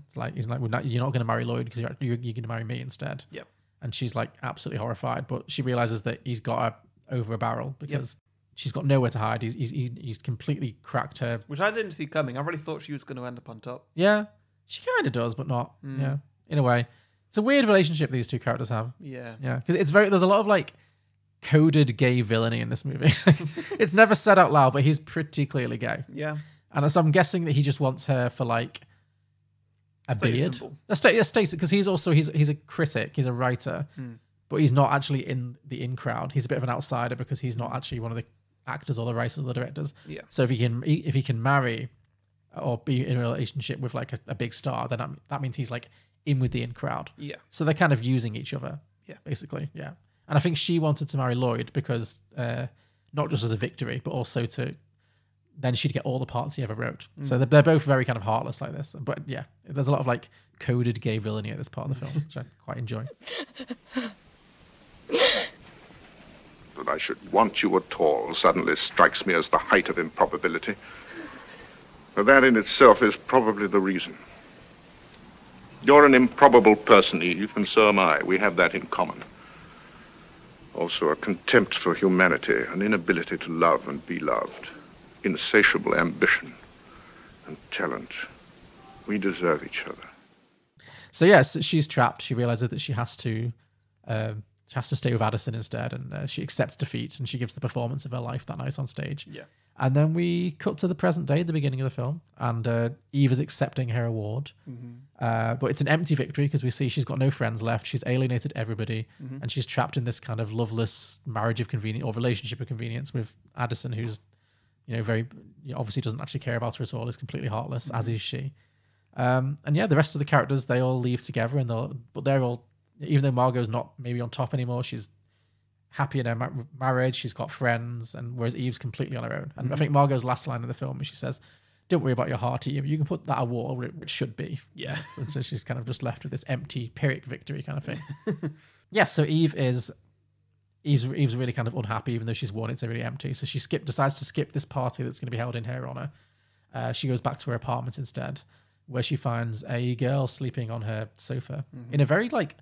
It's like, he's like, well, you're not going to marry Lloyd because you're going to marry me instead. Yep. And she's like absolutely horrified, but she realizes that he's got her over a barrel because she's got nowhere to hide. He's completely cracked her. Which I didn't see coming. I really thought she was going to end up on top. Yeah, she kind of does, but not. Yeah, in a way. It's a weird relationship these two characters have. Yeah. Yeah, because there's a lot of like coded gay villainy in this movie. It's never said out loud, but he's pretty clearly gay. Yeah. And so I'm guessing that he just wants her for like a beard. Symbol. A status, because he's a critic, he's a writer, but he's not actually in the in crowd. He's a bit of an outsider because he's not actually one of the actors or the writers or the directors. Yeah. So if he can marry or be in a relationship with like a big star, then that means he's like in with the in crowd. Yeah. So they're kind of using each other. Yeah. Basically. Yeah. And I think she wanted to marry Lloyd because not just as a victory, but also to then she'd get all the parts he ever wrote. So they're both very kind of heartless like this. But yeah, there's a lot of like coded gay villainy at this part of the film, which I quite enjoy. That I should want you at all suddenly strikes me as the height of improbability. But that in itself is probably the reason. You're an improbable person, Eve, and so am I. We have that in common. Also a contempt for humanity, an inability to love and be loved, insatiable ambition and talent. We deserve each other. So yes, she's trapped. She realizes that she has to stay with Addison instead, and she accepts defeat, and she gives the performance of her life that night on stage. Yeah. And then we cut to the present day, the beginning of the film, and Eve is accepting her award. But it's an empty victory because we see she's got no friends left. She's alienated everybody, and she's trapped in this kind of loveless marriage of convenience or relationship of convenience with Addison, who's very obviously doesn't actually care about her at all. Is completely heartless, as is she. And yeah, the rest of the characters, they all leave together, and they're all, even though Margot's not maybe on top anymore, she's happy in her marriage, she's got friends, and whereas Eve's completely on her own. And I think Margot's last line in the film, she says, "Don't worry about your heart, Eve. You can put that award where it should be." Yeah. And so she's kind of just left with this empty Pyrrhic victory kind of thing. Yeah. So Eve's really kind of unhappy, even though she's won. It's really empty. So she decides to skip this party that's going to be held in her honor. She goes back to her apartment instead, where she finds a girl sleeping on her sofa in a very like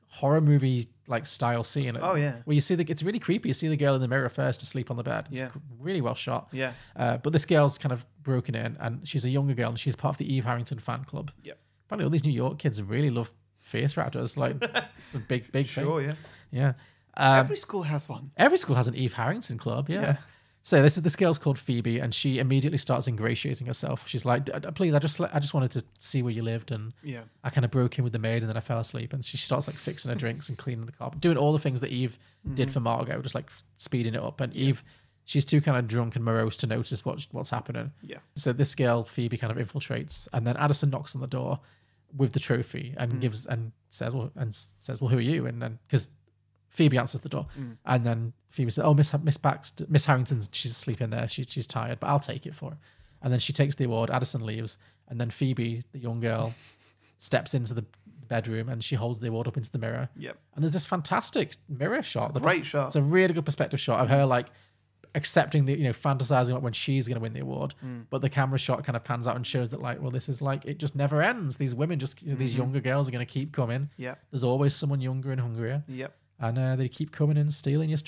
horror movie like style scene. Oh yeah. Where you see it's really creepy. You see the girl in the mirror first asleep on the bed. It's really well shot. Yeah. But this girl's kind of broken in, and she's a younger girl, and she's part of the Eve Harrington fan club. Yep. Apparently all these New York kids really love face actors. Like it's a big Sure, thing. yeah. Yeah. Every school has one. Every school has an Eve Harrington club. Yeah. So this girl's called Phoebe, and she immediately starts ingratiating herself. She's like, "Please, I just wanted to see where you lived, and I kind of broke in with the maid, and then I fell asleep." And she starts like fixing her drinks and cleaning the carpet, doing all the things that Eve did for Margot, just like speeding it up. And Eve, she's too kind of drunk and morose to notice what's happening. Yeah. So this girl Phoebe kind of infiltrates, and then Addison knocks on the door with the trophy and says, "Well, who are you?" And then because Phoebe answers the door, and then Phoebe says, "Oh, Miss Harrington's, she's asleep in there. She's tired, but I'll take it for her." And then she takes the award. Addison leaves, and then Phoebe, the young girl, steps into the bedroom, and she holds the award up into the mirror. Yep. And there's this fantastic mirror shot. It's a great shot. It's a really good perspective shot of her like accepting the, fantasizing about when she's going to win the award. But the camera shot kind of pans out and shows that like, well, this is like, it just never ends. These women just, these younger girls are going to keep coming. Yep. There's always someone younger and hungrier. Yep. And they keep coming in, stealing your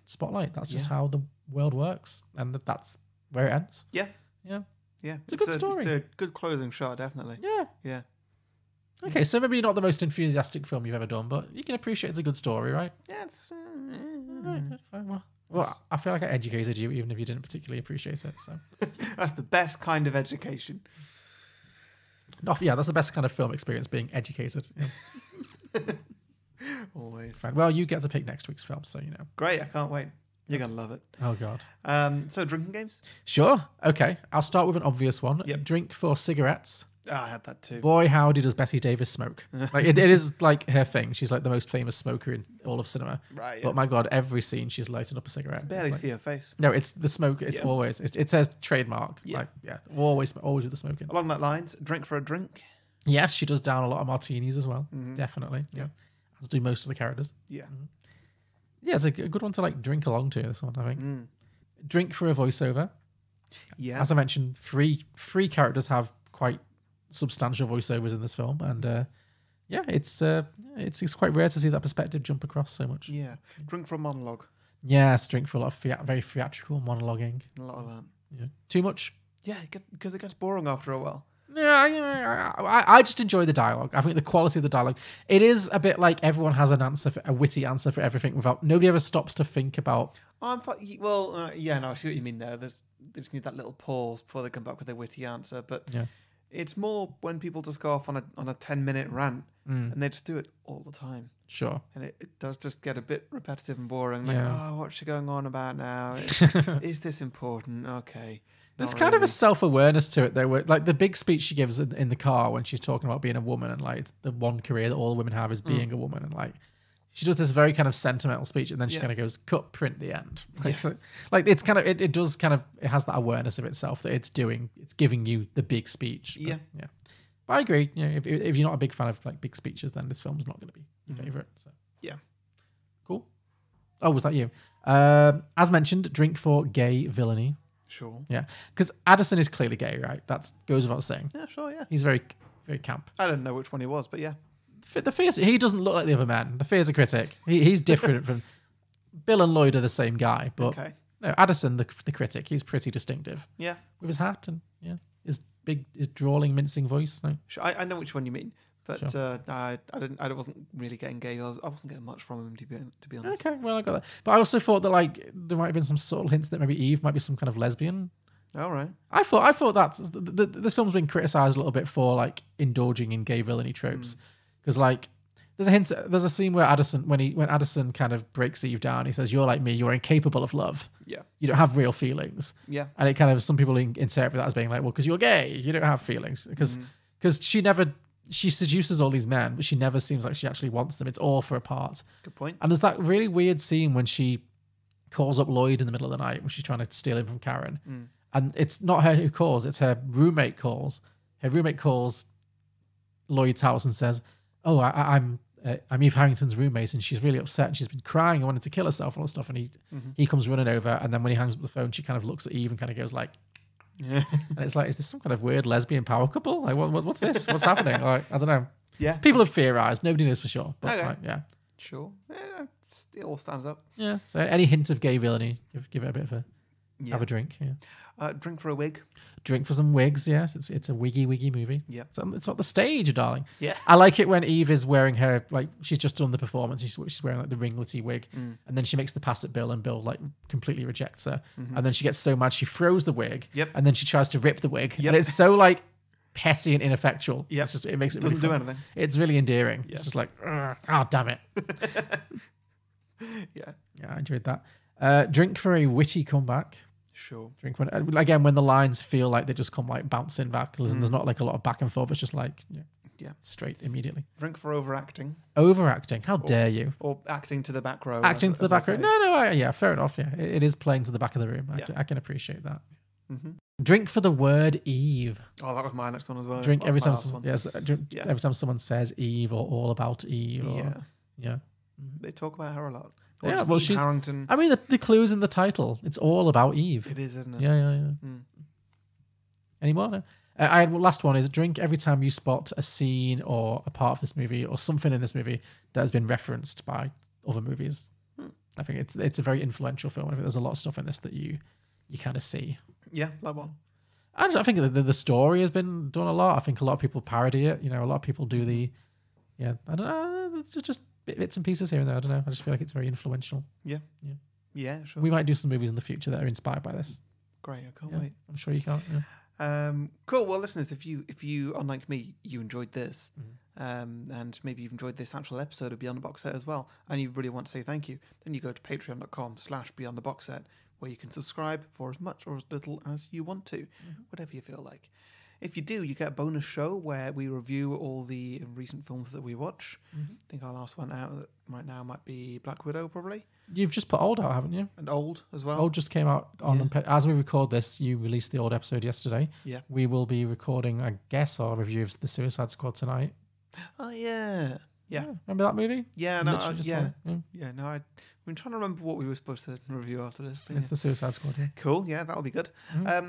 spotlight. That's just how the world works, and that's where it ends. Yeah. Yeah. Yeah. It's a good story. It's a good closing shot, definitely. Yeah. Yeah. Okay, so maybe not the most enthusiastic film you've ever done, but you can appreciate it's a good story, right? Yeah. It's. Well, I feel like I educated you, even if you didn't particularly appreciate it. So That's the best kind of education. Yeah, that's the best kind of film experience, being educated. Yeah. Always. Fine. Well, you get to pick next week's film, so Great, I can't wait. You're going to love it. Oh, God. So, drinking games? Sure. Okay. I'll start with an obvious one. Yep. Drink for cigarettes, I had that too. Boy, howdy does Bessie Davis smoke. Like it is like her thing. She's like the most famous smoker in all of cinema. Right, yeah. But my God, every scene she's lighting up a cigarette. Barely It's like- see her face. No, it's the smoke. It's always, it says trademark. Yeah. Like, yeah, always with the smoking. Along that lines, drink for a drink. Yes, she does down a lot of martinis as well. Definitely. Yeah. As do most of the characters. Yeah. Yeah, it's a good one to like drink along to, this one, I think. Drink for a voiceover. Yeah. As I mentioned, three characters have quite substantial voiceovers in this film, and it's quite rare to see that perspective jump across so much. Yeah. Drink for a monologue. Yes, drink for a lot of very theatrical monologuing. A lot of that. Yeah. Too much? Yeah, because it gets boring after a while. Yeah, I just enjoy the dialogue. I think the quality of the dialogue. It is a bit like everyone has an answer, a witty answer for everything. Without nobody ever stops to think about. No, I see what you mean there. They just need that little pause before they come back with a witty answer. But it's more when people just go off on a 10-minute rant and they just do it all the time. Sure. And it does just get a bit repetitive and boring. Like, Yeah. what's she going on about now? Is this important? Okay. There's Not kind of a really. self-awareness to it, though. Where, like the big speech she gives in the car when she's talking about being a woman and like the one career that all women have is being a woman, and like she does this very kind of sentimental speech, and then she kind of goes, "Cut, print, the end." Like, so, like it's kind of it does kind of it has that awareness of itself that it's giving you the big speech. But, yeah. But I agree. You know, if you're not a big fan of like big speeches, then this film's not going to be your favorite. So Yeah. cool. Oh, was that you? As mentioned, drink for gay villainy. Sure. Yeah, because Addison is clearly gay, right? That goes without saying. Yeah, sure, yeah. He's very, very camp. I don't know which one he was, but yeah. The fierce, he doesn't look like the other man. The fierce critic. He's different from Bill and Lloyd are the same guy, but no, Addison, the critic, he's pretty distinctive. Yeah. With his hat and his drawling, mincing voice. So. Sure, I know which one you mean, but Sure. I wasn't really getting gay. I wasn't getting much from him to be honest. Okay, well I got that. But I also thought that like there might have been some subtle hints that maybe Eve might be some kind of lesbian. All right. I thought that this film's been criticised a little bit for like indulging in gay villainy tropes, because like there's a scene where when Addison kind of breaks Eve down, he says, "You're like me, you're incapable of love. Yeah. You don't have real feelings." Yeah. And it kind of some people interpret that as being like, well, because you're gay, you don't have feelings, because she seduces all these men, but she never seems like she actually wants them. It's all for a part. Good point. And there's that really weird scene when she calls up Lloyd in the middle of the night when she's trying to steal him from Karen. And it's not her who calls, it's her roommate calls. Her roommate calls Lloyd's house and says, "Oh, I'm Eve Harrington's roommate, and she's really upset, and she's been crying and wanted to kill herself and all this stuff." And he comes running over, and then when he hangs up the phone, she kind of looks at Eve and kind of goes like, and it's like, is this some kind of weird lesbian power couple? Like, what's this? What's happening? Like, I don't know. Yeah. People have theorized. Nobody knows for sure. But Okay. like, yeah. Sure. Yeah, it all stands up. Yeah. So any hint of gay villainy, give it a bit of a have a drink. Yeah. Drink for a wig. Drink for some wigs. Yes, it's a wiggy movie. Yeah. It's not the stage, darling. Yeah. I like it when Eve is wearing her, like, she's just done the performance. She's wearing like the ringlety wig, and then she makes the pass at Bill, and Bill like completely rejects her, and then she gets so mad she throws the wig. Yep. And then she tries to rip the wig, Yep. and it's so like petty and ineffectual. Yep. It's just it makes it Doesn't really do fun. anything. It's really endearing. It's just like, damn it. Yeah. Yeah, I enjoyed that. Drink for a witty comeback. Sure. Drink when the lines feel like they just come like bouncing back. There's not like a lot of back and forth. It's just like straight immediately. Drink for overacting. Overacting. How dare you? Or acting to the back row. Acting to the back I row. say. No, fair enough. Yeah, it is playing to the back of the room. I can appreciate that. Drink for the word Eve. Oh, that was my next one as well. Drink That every was my time. last one. Every time someone says Eve or all about Eve. Or, yeah. They talk about her a lot. Or Yeah, just well, Eve she's. Harrington. I mean, the clue's in the title. It's all about Eve. It is, isn't it? Yeah. Any more? No? Last one is drink every time you spot a scene or a part of this movie or something in this movie that has been referenced by other movies. I think it's a very influential film. I think there's a lot of stuff in this that you kind of see. Yeah, like what? I think the story has been done a lot. I think a lot of people parody it. You know, a lot of people do I don't know, just bits and pieces here and there. I don't know. I just feel like it's very influential. Yeah, sure. We might do some movies in the future that are inspired by this. Great, I can't Yeah, wait. I'm sure you can't. Yeah. Cool. Well, listeners, if you unlike me, you enjoyed this, and maybe you've enjoyed this actual episode of Beyond the Box Set as well, and you really want to say thank you, then you go to patreon.com/Beyond the Box Set, where you can subscribe for as much or as little as you want to, whatever you feel like. If you do, you get a bonus show where we review all the recent films that we watch. I think our last one out right now might be Black Widow, probably. You've just put Old out, haven't you? And Old as well. Old just came out on... As we record this, you released the Old episode yesterday. Yeah. We will be recording, I guess, our review of The Suicide Squad tonight. Oh, yeah. Yeah. Remember that movie? Yeah, no, Literally just yeah. like, Yeah, no, I've been trying to remember what we were supposed to review after this. But It's The Suicide Squad, yeah. Cool, yeah, that'll be good.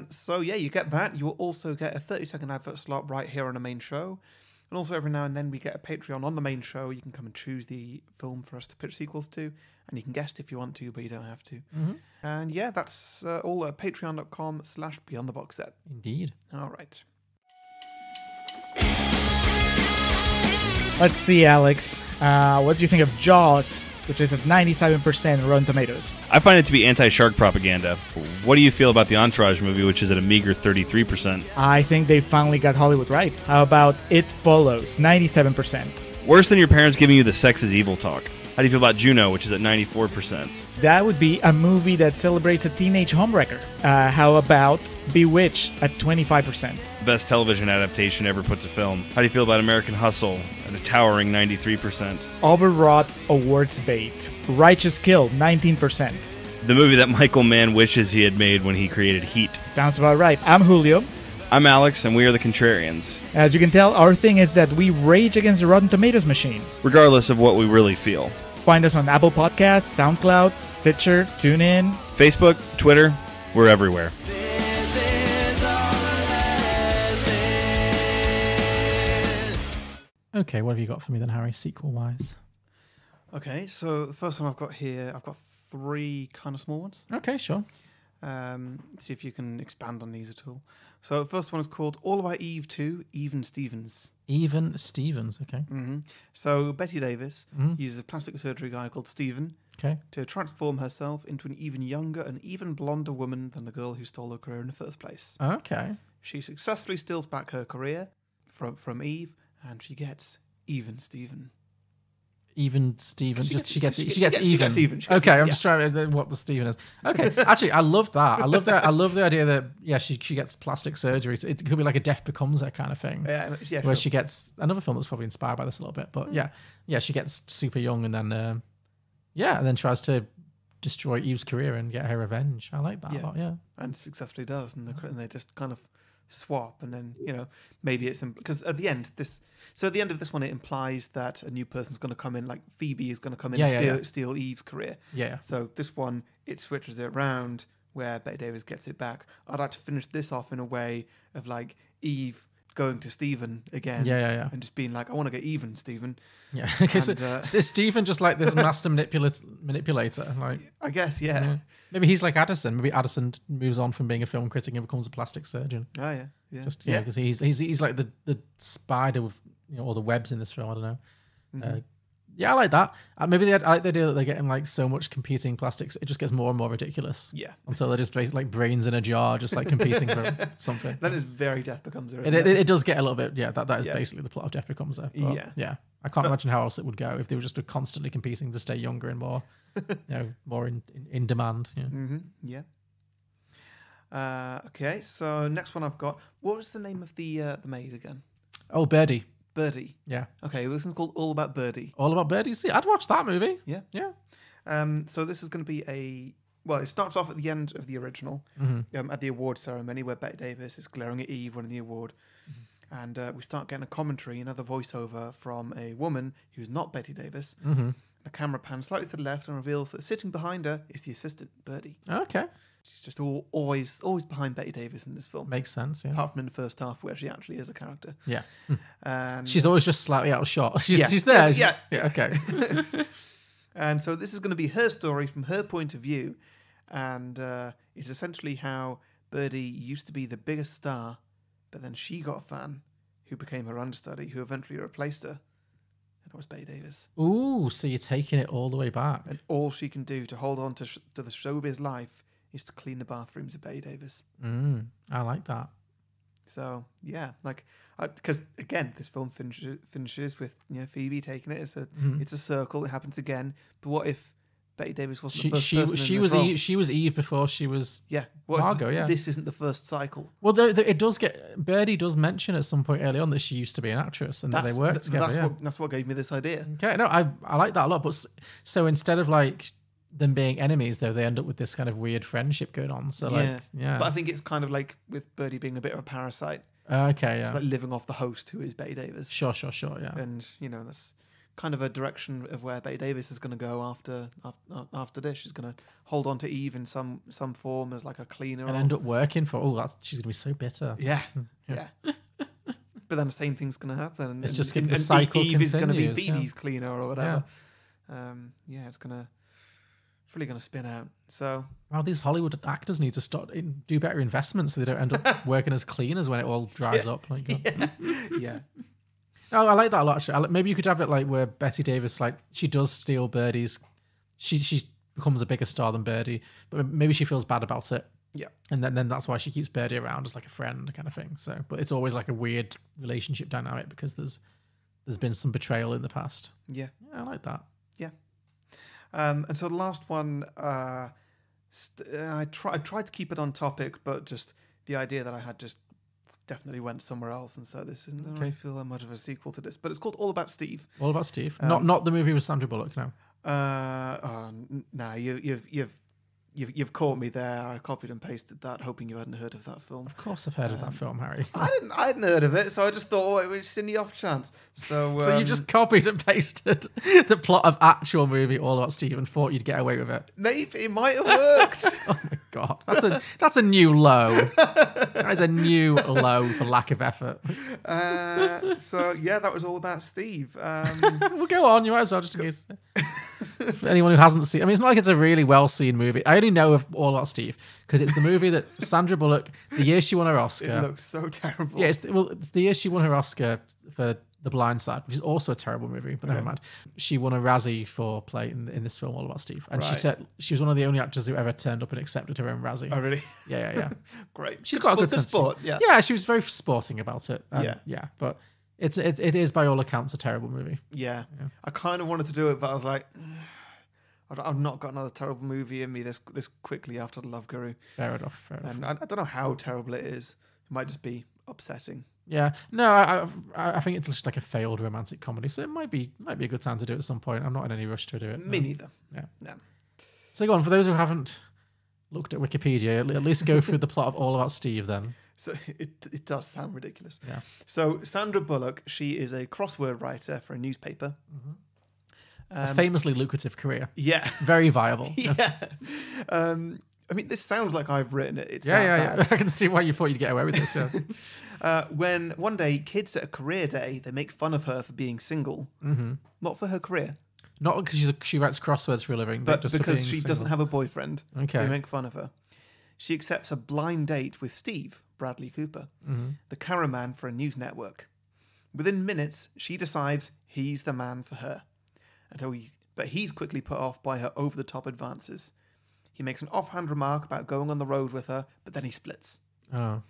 So, yeah, you get that. You will also get a 30-second advert slot right here on the main show. And also every now and then we get a Patreon on the main show. You can come and choose the film for us to pitch sequels to. And you can guest if you want to, but you don't have to. And yeah, that's all at patreon.com/beyondtheboxset. Indeed. All right. Let's see, Alex. What do you think of Jaws, which is at 97% Rotten Tomatoes? I find it to be anti-shark propaganda. What do you feel about the Entourage movie, which is at a meager 33%? I think they finally got Hollywood right. How about It Follows, 97%? Worse than your parents giving you the sex is evil talk. How do you feel about Juno, which is at 94%? That would be a movie that celebrates a teenage homewrecker. How about Bewitched at 25%? Best television adaptation ever put to film. How do you feel about American Hustle at a towering 93%? Overwrought awards bait. Righteous Kill, 19%. The movie that Michael Mann wishes he had made when he created Heat. Sounds about right. I'm Julio. I'm Alex, and we are the Contrarians. As you can tell, our thing is that we rage against the Rotten Tomatoes machine. Regardless of what we really feel. Find us on Apple Podcasts, SoundCloud, Stitcher, TuneIn, Facebook, Twitter, we're everywhere. Okay, what have you got for me then, Harry, sequel-wise? Okay, so the first one I've got here, I've got 3 kind of small ones. Okay, sure. See if you can expand on these at all. So the first one is called All About Eve 2, Even Stevens. Even Stevens, okay. So Betty Davis uses a plastic surgery guy called Stephen to transform herself into an even younger and even blonder woman than the girl who stole her career in the first place. Okay. She successfully steals back her career from Eve, and she gets Even Stephen. Even Stephen, She she gets gets even. even. Okay, I'm just trying to what the Stephen is. Okay, actually, I love that. I love the idea that she gets plastic surgery. It could be like a Death Becomes Her kind of thing. Yeah, where she gets another film that's probably inspired by this a little bit. But yeah, she gets super young and then and then tries to destroy Eve's career and get her revenge. I like that a lot. Yeah, and successfully does, and they just kind of swap, and then maybe it's because at the end of this one it implies that a new person's going to come in, like Phoebe is going to come in and steal Eve's career. So this one it switches it around where Betty Davis gets it back. I'd like to finish this off in a way of like Eve going to Stephen again, and just being like, I want to get even, Stephen. Yeah, because is Stephen just like this master manipulator? Like, I guess, maybe he's like Addison. Maybe Addison moves on from being a film critic and becomes a plastic surgeon. Oh yeah. Just because he's like the spider with all the webs in this film. I don't know. I like that. Maybe I like the idea that they're getting like so much competing plastics. It just gets more and more ridiculous. Yeah. Until they're just like brains in a jar, just like competing for something. That is very Death Becomes Her. It does get a little bit. Yeah, that is basically the plot of Death Becomes Her. Yeah. I can't imagine how else it would go if they were just constantly competing to stay younger and more, more in demand. Yeah. Okay. So next one I've got. What was the name of the maid again? Oh, Birdie. Birdie. Yeah. Okay, well, this is called All About Birdie. All About Birdie. See, I'd watch that movie. Yeah. Yeah. So this is going to be it starts off at the end of the original, at the award ceremony where Betty Davis is glaring at Eve winning the award. And we start getting a commentary, another voiceover from a woman who's not Betty Davis. The camera pans slightly to the left and reveals that sitting behind her is the assistant, Birdie. Okay. She's just always behind Betty Davis in this film. Makes sense, yeah. Apart from in the first half where she actually is a character. Yeah. And she's always just slightly out of shot. She's there. Yeah. Okay. And so this is going to be her story from her point of view. And it's essentially how Birdie used to be the biggest star, but then she got a fan who became her understudy, who eventually replaced her. And it was Betty Davis. Ooh, so you're taking it all the way back. And all she can do to hold on to the showbiz life is to clean the bathrooms of Betty Davis. I like that. So, yeah, because again, this film finishes with Phoebe taking it. It's a circle. It happens again. But what if Bette Davis wasn't the first person she in was this role. she was Eve before she was Margot. Yeah, this isn't the first cycle. Well, it does get Birdie does mention at some point early on that she used to be an actress and that they worked together. That's what gave me this idea. Okay, no, I like that a lot. But so instead of like them being enemies, though, they end up with this kind of weird friendship going on. So like, yeah. But I think it's kind of like with Birdie being a bit of a parasite. Okay, yeah. It's like living off the host, who is Bette Davis. Sure, yeah. And that's kind of a direction of where Bette Davis is going to go after this. She's going to hold on to Eve in some form as like a cleaner, and end up working for. She's going to be so bitter. Yeah. But then the same thing's going to happen. It's just the cycle Eve is going to be continues, Phoebe's cleaner or whatever. It's really going to spin out. So, well, these Hollywood actors need to do better investments so they don't end up working as cleaners when it all dries up. Like, yeah. No, I like that a lot. Actually. Maybe you could have it like where Bette Davis, like, she does steal Birdie's. She becomes a bigger star than Birdie, but maybe she feels bad about it. Yeah. And then that's why she keeps Birdie around as like a friend kind of thing. So, but it's always like a weird relationship dynamic because there's been some betrayal in the past. Yeah. Yeah, I like that. Yeah. And so the last one, I tried to keep it on topic, but just the idea that I had just definitely went somewhere else, and so this doesn't really feel that much of a sequel to this. But it's called All About Steve. All About Steve. Not the movie with Sandra Bullock. No. No, you've caught me there. I copied and pasted that, hoping you hadn't heard of that film. Of course, I've heard of that film, Harry. I hadn't heard of it, so I just thought it was just in the off chance. So you just copied and pasted the plot of actual movie All About Steve and thought you'd get away with it. Maybe it might have worked. Oh my god, that's a new low. That is a new low for lack of effort. So yeah, that was All About Steve. We'll go on. You might as well, just in case. For anyone who hasn't seen, I mean, it's not like it's a really well-seen movie. I only know of All About Steve because it's the movie that Sandra Bullock, the year she won her Oscar. It looks so terrible. Yeah, it's the year she won her Oscar for The Blind Side, which is also a terrible movie, but never mind. She won a Razzie for play in this film, All About Steve. And she was one of the only actors who ever turned up and accepted her own Razzie. Oh, really? Yeah. Great. She's got a good sense of sport. Yeah. Yeah, she was very sporting about it. Yeah. But it is, by all accounts, a terrible movie. Yeah. I kind of wanted to do it, but I was like, I've not got another terrible movie in me this quickly after The Love Guru. Fair enough. And I don't know how terrible it is. It might just be upsetting. Yeah, no, I think it's just like a failed romantic comedy, so it might be a good time to do it at some point. I'm not in any rush to do it. Me neither. Yeah. No. So go on, for those who haven't looked at Wikipedia, at least go through the plot of All About Steve then. So it does sound ridiculous. Yeah. So Sandra Bullock, she is a crossword writer for a newspaper. Mm-hmm. A famously lucrative career. Yeah. Very viable. Yeah. I mean, this sounds like I've written it. It's yeah. I can see why you thought you'd get away with this. Yeah. When one day kids at a career day, they make fun of her for being single. Mm-hmm. Not for her career. Not because she writes crosswords for a living, but just because she single. doesn't have a boyfriend. Okay. They make fun of her. She accepts a blind date with Steve, Bradley Cooper, the cameraman for a news network. Within minutes, she decides he's the man for her. But he's quickly put off by her over-the-top advances. He makes an offhand remark about going on the road with her, but then he splits. Oh.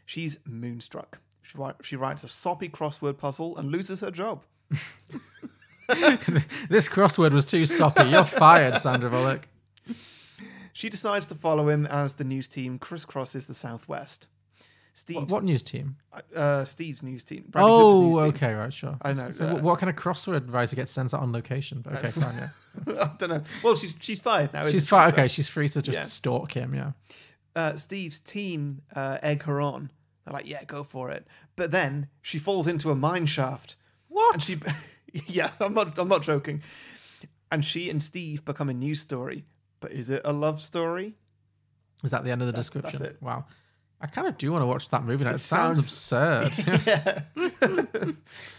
She's moonstruck. She writes a soppy crossword puzzle and loses her job. This crossword was too soppy. You're fired, Sandra Bullock. She decides to follow him as the news team crisscrosses the Southwest. What news team? Steve's news team. Bradley Cooper's news team. Okay, right, sure. I know. So what kind of crossword writer gets sent out on location? But okay, fine, yeah. I don't know. Well, she's fired now. She's fired. Okay, she's free to just stalk him. Yeah. Steve's team egg her on. They're like, yeah, go for it. But then she falls into a mine shaft. What? And she, yeah, I'm not joking. And she and Steve become a news story. But is it a love story? Is that the end of the description? That's it. Wow. I kind of do want to watch that movie now. It sounds absurd. Yeah.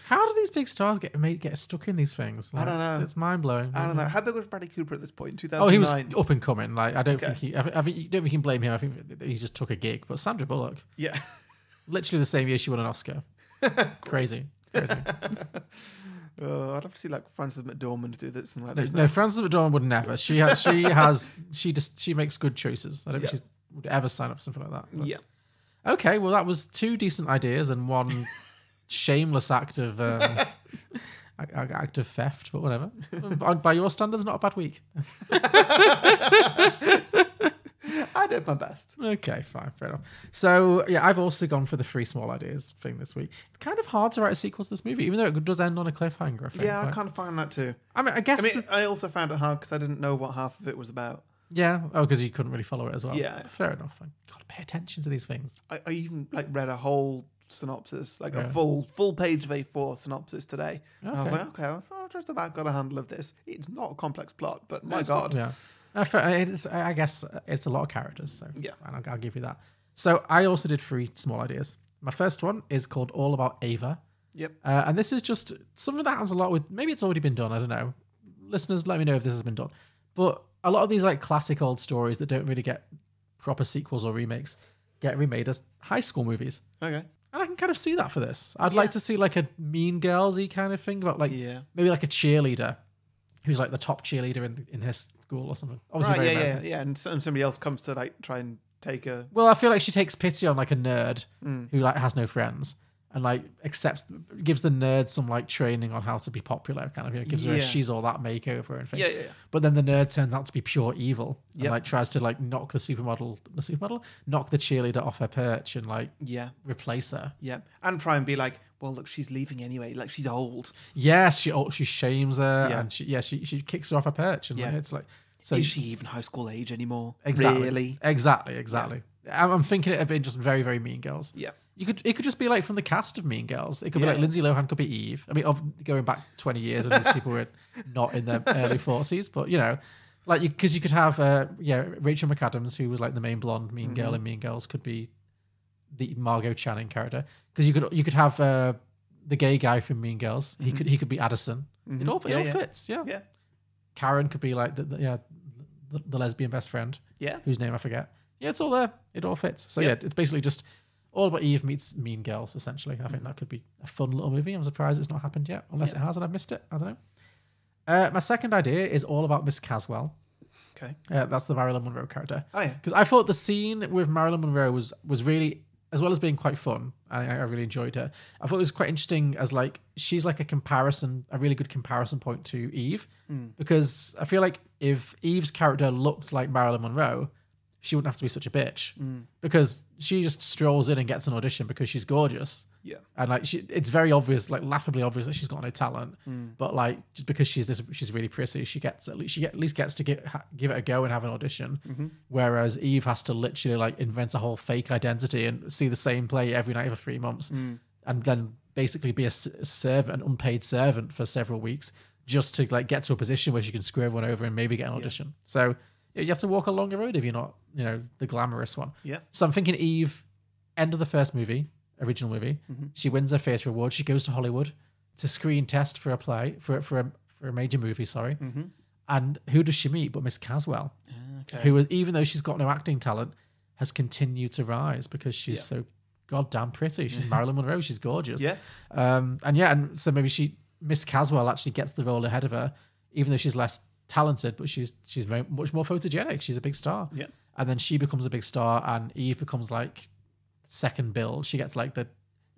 How do these big stars get stuck in these things? Like, I don't know. It's mind blowing. I don't know. How big was Bradley Cooper at this point? 2009. Oh, he was up and coming. Like I don't think you don't think you can blame him. I think he just took a gig. But Sandra Bullock, yeah, literally the same year she won an Oscar. Crazy. I'd have to see like Frances McDormand do this and like this. No, Frances McDormand would never. She makes good choices. I don't think she would ever sign up for something like that. But. Yeah. Okay, well that was two decent ideas and one shameless act of act of theft, but whatever. By your standards, not a bad week. I did my best. Okay, fine, fair enough. So yeah, I've also gone for the 3 small ideas thing this week. It's kind of hard to write a sequel to this movie, even though it does end on a cliffhanger. I think, Yeah, I kind of find that too. I mean, I guess. I also found it hard because I didn't know what half of it was about. Yeah. Oh, because you couldn't really follow it as well. Yeah. Fair enough. I gotta pay attention to these things. I even read a whole synopsis, a Yeah. full page of A4 synopsis today. And I was Okay. like, okay, I've just about got a handle of this. It's not a complex plot, but my It's God. not- yeah. I guess it's a lot of characters, so Yeah. and I'll give you that. So I also did 3 small ideas. My first one is called All About Ava. Yep. And this is just something that happens a lot with, maybe it's already been done, I don't know. Listeners, let me know if this has been done. But a lot of these classic old stories that don't really get proper sequels or remakes get remade as high school movies. Okay. And I can kind of see that for this. I'd like to see a Mean Girls-y kind of thing about maybe a cheerleader who's the top cheerleader in her school or something. Obviously Right, very American. yeah. And somebody else comes to try and take a... Well, I feel like she takes pity on a nerd Mm. who has no friends and gives the nerd some training on how to be popular, kind of gives her a Yeah. she's all that makeover and thing. Yeah. But then the nerd turns out to be pure evil and Yep. tries to knock the cheerleader off her perch and replace her. Yeah. And try and be well, look, she's leaving anyway. She's old. Yes, she shames her Yeah. and she kicks her off her perch and it's so is she even high school age anymore? Exactly. Really? Exactly. I'm thinking it had been just very, very Mean Girls. Yeah. It could just be from the cast of Mean Girls. It could be Yeah. Lindsay Lohan could be Eve. I mean, going back 20 years when these people were not in their early 40s, but because you could have Rachel McAdams, who was the main blonde Mean Girl in Mean Girls, could be the Margot Channing character. Because you could have the gay guy from Mean Girls. He could be Addison. It all fits. Yeah. Yeah. Karen could be the lesbian best friend. Yeah. Whose name I forget. Yeah, it's all there. It all fits. So Yep. it's basically just All About Eve meets Mean Girls, essentially. I think that could be a fun little movie. I'm surprised it's not happened yet, unless it has and I've missed it. I don't know. My second idea is all about Miss Caswell. Okay. That's the Marilyn Monroe character. Oh, yeah. Because I thought the scene with Marilyn Monroe was really, as well as being quite fun, I really enjoyed her. I thought it was quite interesting as she's a really good comparison point to Eve. Because I feel if Eve's character looked like Marilyn Monroe, she wouldn't have to be such a bitch. Because she just strolls in and gets an audition because she's gorgeous. Yeah. And it's very obvious, laughably obvious that she's got no talent. But just because she's really pretty, she at least gets to give it a go and have an audition. Whereas Eve has to literally invent a whole fake identity and see the same play every night for 3 months, and then basically be a servant, an unpaid servant for several weeks just to get to a position where she can screw everyone over and maybe get an audition. So you have to walk a longer road if you're not, the glamorous one. Yeah. So I'm thinking Eve, end of the first movie, original movie, she wins her theatre award. She goes to Hollywood to screen test for a play, for a major movie, sorry. And who does she meet but Miss Caswell? Okay. Who, even though she's got no acting talent, has continued to rise because she's so goddamn pretty. She's Marilyn Monroe. She's gorgeous. Yeah. And so maybe Miss Caswell actually gets the role ahead of her, even though she's less talented, but she's very much more photogenic. She's a big star. Yeah. And then she becomes a big star, and Eve becomes second build. She gets the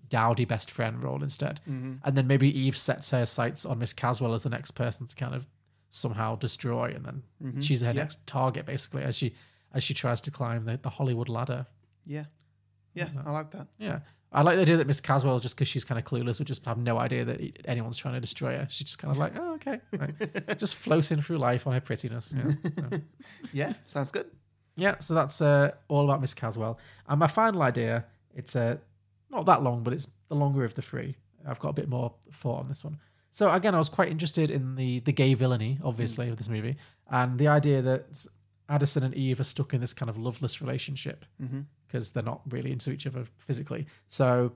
dowdy best friend role instead. And then maybe Eve sets her sights on Miss Caswell as the next person to kind of somehow destroy, and then she's her next target basically as she tries to climb the Hollywood ladder. Yeah. Yeah, I like that. Yeah. I like the idea that Miss Caswell, just because she's kind of clueless, would just have no idea that anyone's trying to destroy her. She's just kind of oh, okay. Right. Just floating through life on her prettiness. Yeah, so. Yeah, sounds good. Yeah, so that's all about Miss Caswell. And my final idea, it's not that long, but it's the longer of the 3. I've got a bit more thought on this one. So again, I was quite interested in the gay villainy, obviously, of this movie, and the idea that Addison and Eve are stuck in this kind of loveless relationship because they're not really into each other physically. So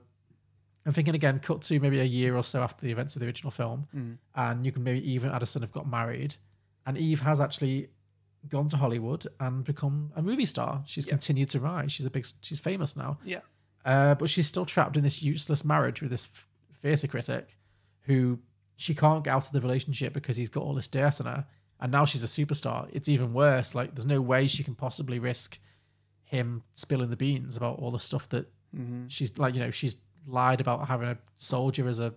I'm thinking again, cut to maybe a year or so after the events of the original film, and you can maybe Eve and Addison have got married, and Eve has actually gone to Hollywood and become a movie star. She's continued to rise. She's famous now. Yeah. But she's still trapped in this useless marriage with this theatre critic who she can't get out of the relationship because he's got all this dirt on her. And now she's a superstar. It's even worse. There's no way she can possibly risk him spilling the beans about all the stuff that she's she's lied about having a soldier as a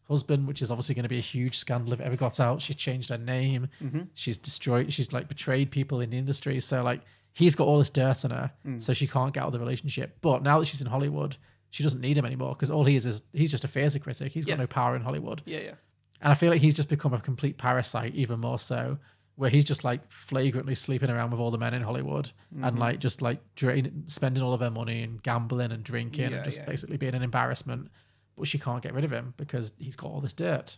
husband, which is obviously going to be a huge scandal if it ever got out. She changed her name. Mm-hmm. She's like betrayed people in the industry. So like he's got all this dirt on her, so she can't get out of the relationship. But now that she's in Hollywood, she doesn't need him anymore because all he is he's just a theatre critic. He's got no power in Hollywood. Yeah, yeah. And I feel like he's just become a complete parasite, even more so, where he's just like flagrantly sleeping around with all the men in Hollywood and like just like spending all of her money and gambling and drinking and just basically being an embarrassment. But she can't get rid of him because he's got all this dirt.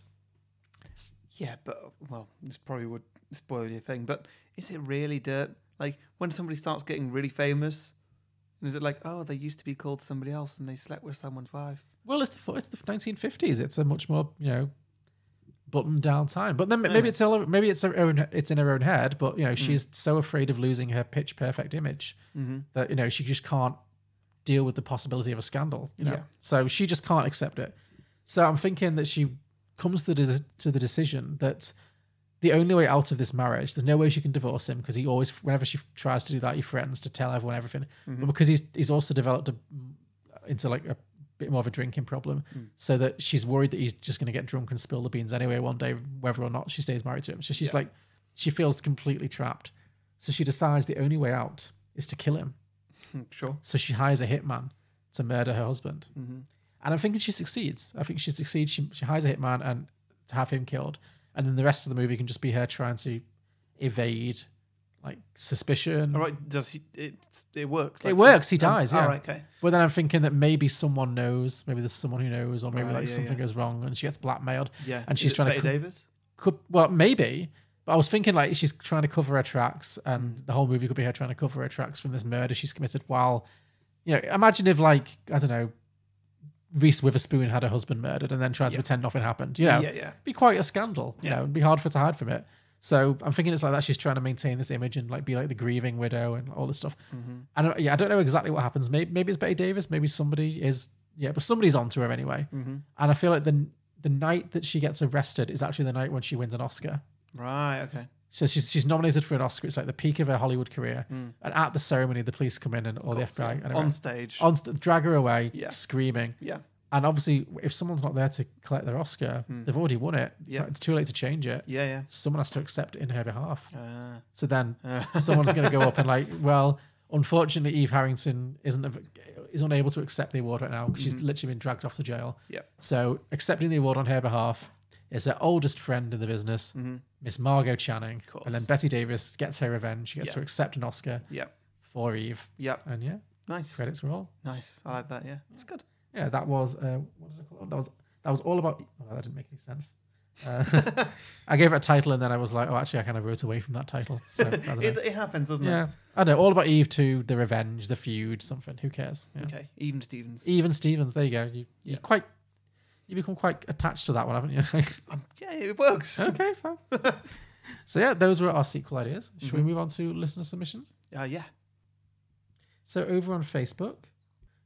Yeah, but, well, this probably would spoil your thing, but is it really dirt? Like, when somebody starts getting really famous, is it like, oh, they used to be called somebody else and they slept with someone's wife? Well, it's the 1950s. It's a much more, buttoned down time. But then maybe it's in her own head, but, she's so afraid of losing her pitch perfect image that, she just can't deal with the possibility of a scandal, So she just can't accept it. So I'm thinking that she comes to the decision that the only way out of this marriage, there's no way she can divorce him because he always, whenever she tries to do that, he threatens to tell everyone everything. But because he's also developed into like a bit more of a drinking problem, so that she's worried that he's just going to get drunk and spill the beans anyway one day, whether or not she stays married to him. So she's like, she feels completely trapped. So she decides the only way out is to kill him. Sure. So she hires a hitman to murder her husband. And I'm thinking she succeeds. I think she succeeds. She hires a hitman and to have him killed. And then the rest of the movie can just be her trying to evade like suspicion. All right. It works? Like, it works. He dies. Yeah. All right, okay. But then I'm thinking that maybe someone knows. Maybe there's someone who knows, or maybe something goes wrong and she gets blackmailed. Yeah. And she's trying Betty Davis? Well, maybe. But I was thinking like she's trying to cover her tracks, and the whole movie could be her trying to cover her tracks from this murder she's committed. While, imagine if like, I don't know, Reese Witherspoon had her husband murdered and then tried to pretend nothing happened. It'd be quite a scandal. It'd be hard for her to hide from it. So I'm thinking it's like that. She's trying to maintain this image and like be like the grieving widow and all this stuff. I don't know exactly what happens. Maybe it's Betty Davis. Maybe somebody is. Yeah, but somebody's onto her anyway. And I feel like the night that she gets arrested is actually the night when she wins an Oscar. Right. Okay. So she's nominated for an Oscar. It's like the peak of her Hollywood career. And at the ceremony, the police come in and all the FBI on stage, drag her away, screaming. Yeah. And obviously, if someone's not there to collect their Oscar, they've already won it. Yeah. It's too late to change it. Yeah, yeah. Someone has to accept it in her behalf. So then someone's going to go up and like, well, unfortunately, Eve Harrington is unable to accept the award right now because she's literally been dragged off to jail. Yeah. So accepting the award on her behalf is her oldest friend in the business, Miss Margot Channing. And then Betty Davis gets her revenge. She gets to accept an Oscar for Eve. Yep. And nice. Credits roll. Nice. I like that. Yeah. It's good. Yeah, that was what did I call it? That was all about. Oh, that didn't make any sense. I gave it a title and then I was like, oh, actually, I kind of wrote away from that title. So it happens, doesn't it? Yeah, I know. All about Eve 2, the revenge, the feud, something. Who cares? Yeah. Okay, Even Stevens. Even Stevens. There you go. You become quite attached to that one, haven't you? Yeah, it works. Okay, fine. So yeah, those were our sequel ideas. Should we move on to listener submissions? Yeah. So over on Facebook.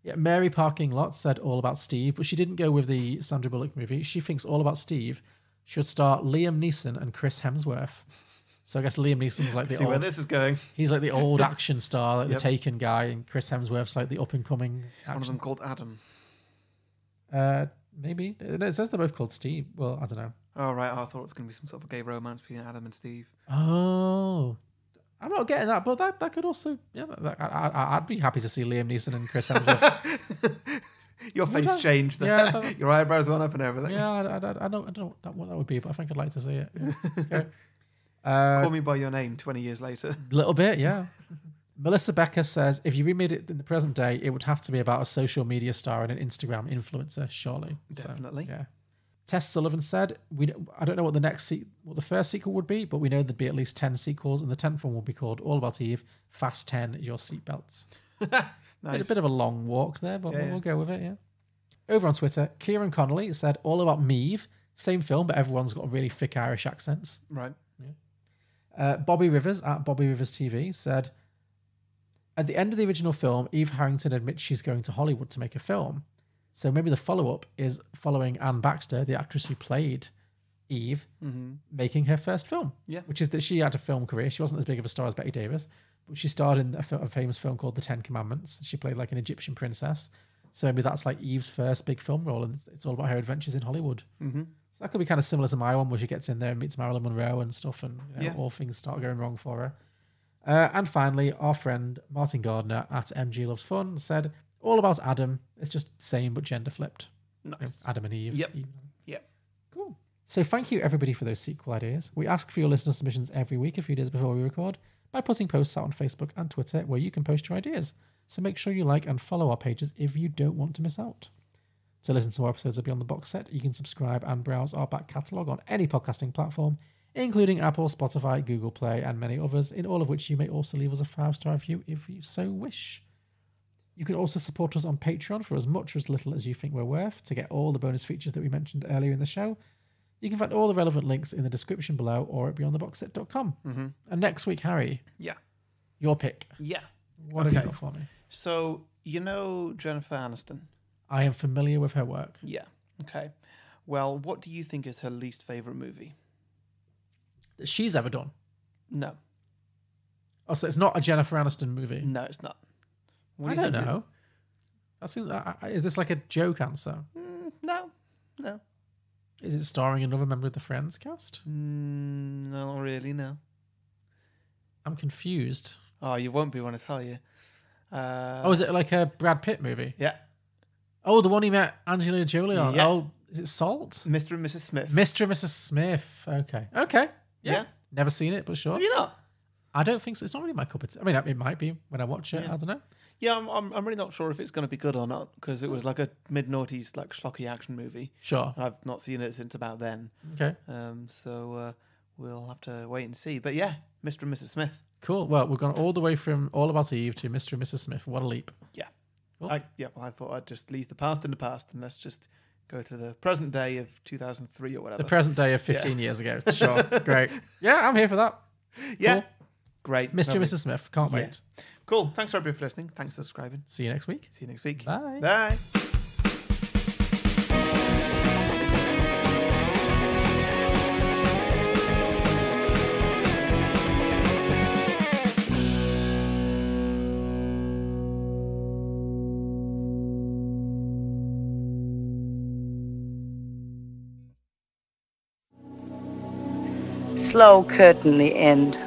Yeah, Mary Parking Lot said All About Steve, but she didn't go with the Sandra Bullock movie. She thinks All About Steve should star Liam Neeson and Chris Hemsworth. So I guess Liam Neeson's like the where this is going. He's like the old action star, like the Taken guy, and Chris Hemsworth's like the up and coming. One of them called Adam. Maybe it says they're both called Steve. Well, I don't know. Oh right, I thought it was going to be some sort of a gay romance between Adam and Steve. Oh. I'm not getting that, but that could also, I'd be happy to see Liam Neeson and Chris Hemsworth. Your face changed there. Yeah, your eyebrows went up and everything. Yeah, I don't know what that would be, but I think I'd like to see it. Okay. Call Me By Your Name 20 years later. A little bit, yeah. Melissa Becker says, if you remade it in the present day, it would have to be about a social media star and an Instagram influencer, surely. Definitely. So, yeah. Tess Sullivan said, I don't know what the first sequel would be, but we know there'd be at least 10 sequels, and the 10th one will be called All About Eve, Fast 10, Your Seatbelts. Nice. A bit of a long walk there, but we'll go with it, yeah. Over on Twitter, Kieran Connolly said All About Meave, same film, but everyone's got really thick Irish accents. Right. Yeah. Bobby Rivers, at Bobby Rivers TV, said, at the end of the original film, Eve Harrington admits she's going to Hollywood to make a film. So maybe the follow-up is following Anne Baxter, the actress who played Eve, making her first film. Yeah. Which is that she had a film career. She wasn't as big of a star as Betty Davis, but she starred in a famous film called The Ten Commandments. She played like an Egyptian princess. So maybe that's like Eve's first big film role, and it's all about her adventures in Hollywood. Mm-hmm. So that could be kind of similar to my one, where she gets in there and meets Marilyn Monroe and stuff, and Yeah. all things start going wrong for her. And finally, our friend Martin Gardner at MG Loves Fun said, all about Adam. It's just same but gender flipped. Nice. Adam and Eve. Yep. Eve. Yep. Cool. So thank you everybody for those sequel ideas. We ask for your listener submissions every week, a few days before we record, by putting posts out on Facebook and Twitter where you can post your ideas. So make sure you like and follow our pages if you don't want to miss out. To listen to more episodes of Beyond the Box Set, you can subscribe and browse our back catalogue on any podcasting platform, including Apple, Spotify, Google Play, and many others, in all of which you may also leave us a 5-star review if you so wish. You can also support us on Patreon for as much or as little as you think we're worth to get all the bonus features that we mentioned earlier in the show. You can find all the relevant links in the description below or at beyondtheboxset.com. Mm-hmm. And next week, Harry, Yeah. your pick. Yeah. What have you got for me? So, you know Jennifer Aniston? I am familiar with her work. Yeah. Okay. Well, what do you think is her least favourite movie? That she's ever done. No. Oh, so it's not a Jennifer Aniston movie? No, it's not. What I do you don't think know. That seems, is this like a joke answer? No. No. Is it starring another member of the Friends cast? Not really, no. I'm confused. Oh, you won't be when I tell you. Is it like a Brad Pitt movie? Yeah. Oh, the one he met Angelina Jolie on. Yeah. Oh, is it Salt? Mr. and Mrs. Smith. Mr. and Mrs. Smith. Okay. Okay. Yeah. Never seen it, but sure. Have you not? I don't think so. It's not really my cup of tea. I mean, it might be when I watch it. Yeah. I don't know. Yeah, I'm really not sure if it's going to be good or not, because it was like a mid-noughties like schlocky action movie. Sure. And I've not seen it since about then. Okay. So we'll have to wait and see. But yeah, Mr. and Mrs. Smith. Cool. Well, we've gone all the way from All About Eve to Mr. and Mrs. Smith. What a leap. Yeah. Cool. I thought I'd just leave the past in the past and let's just go to the present day of 2003 or whatever. The present day of 15 years ago. Sure. Great. Yeah, I'm here for that. Yeah. Cool. Great. Mr. and Lovely. Mrs. Smith. Can't Yeah. wait. Cool. Thanks everybody for listening. Thanks for subscribing. See you next week. See you next week. Bye. Bye. Slow curtain, the end.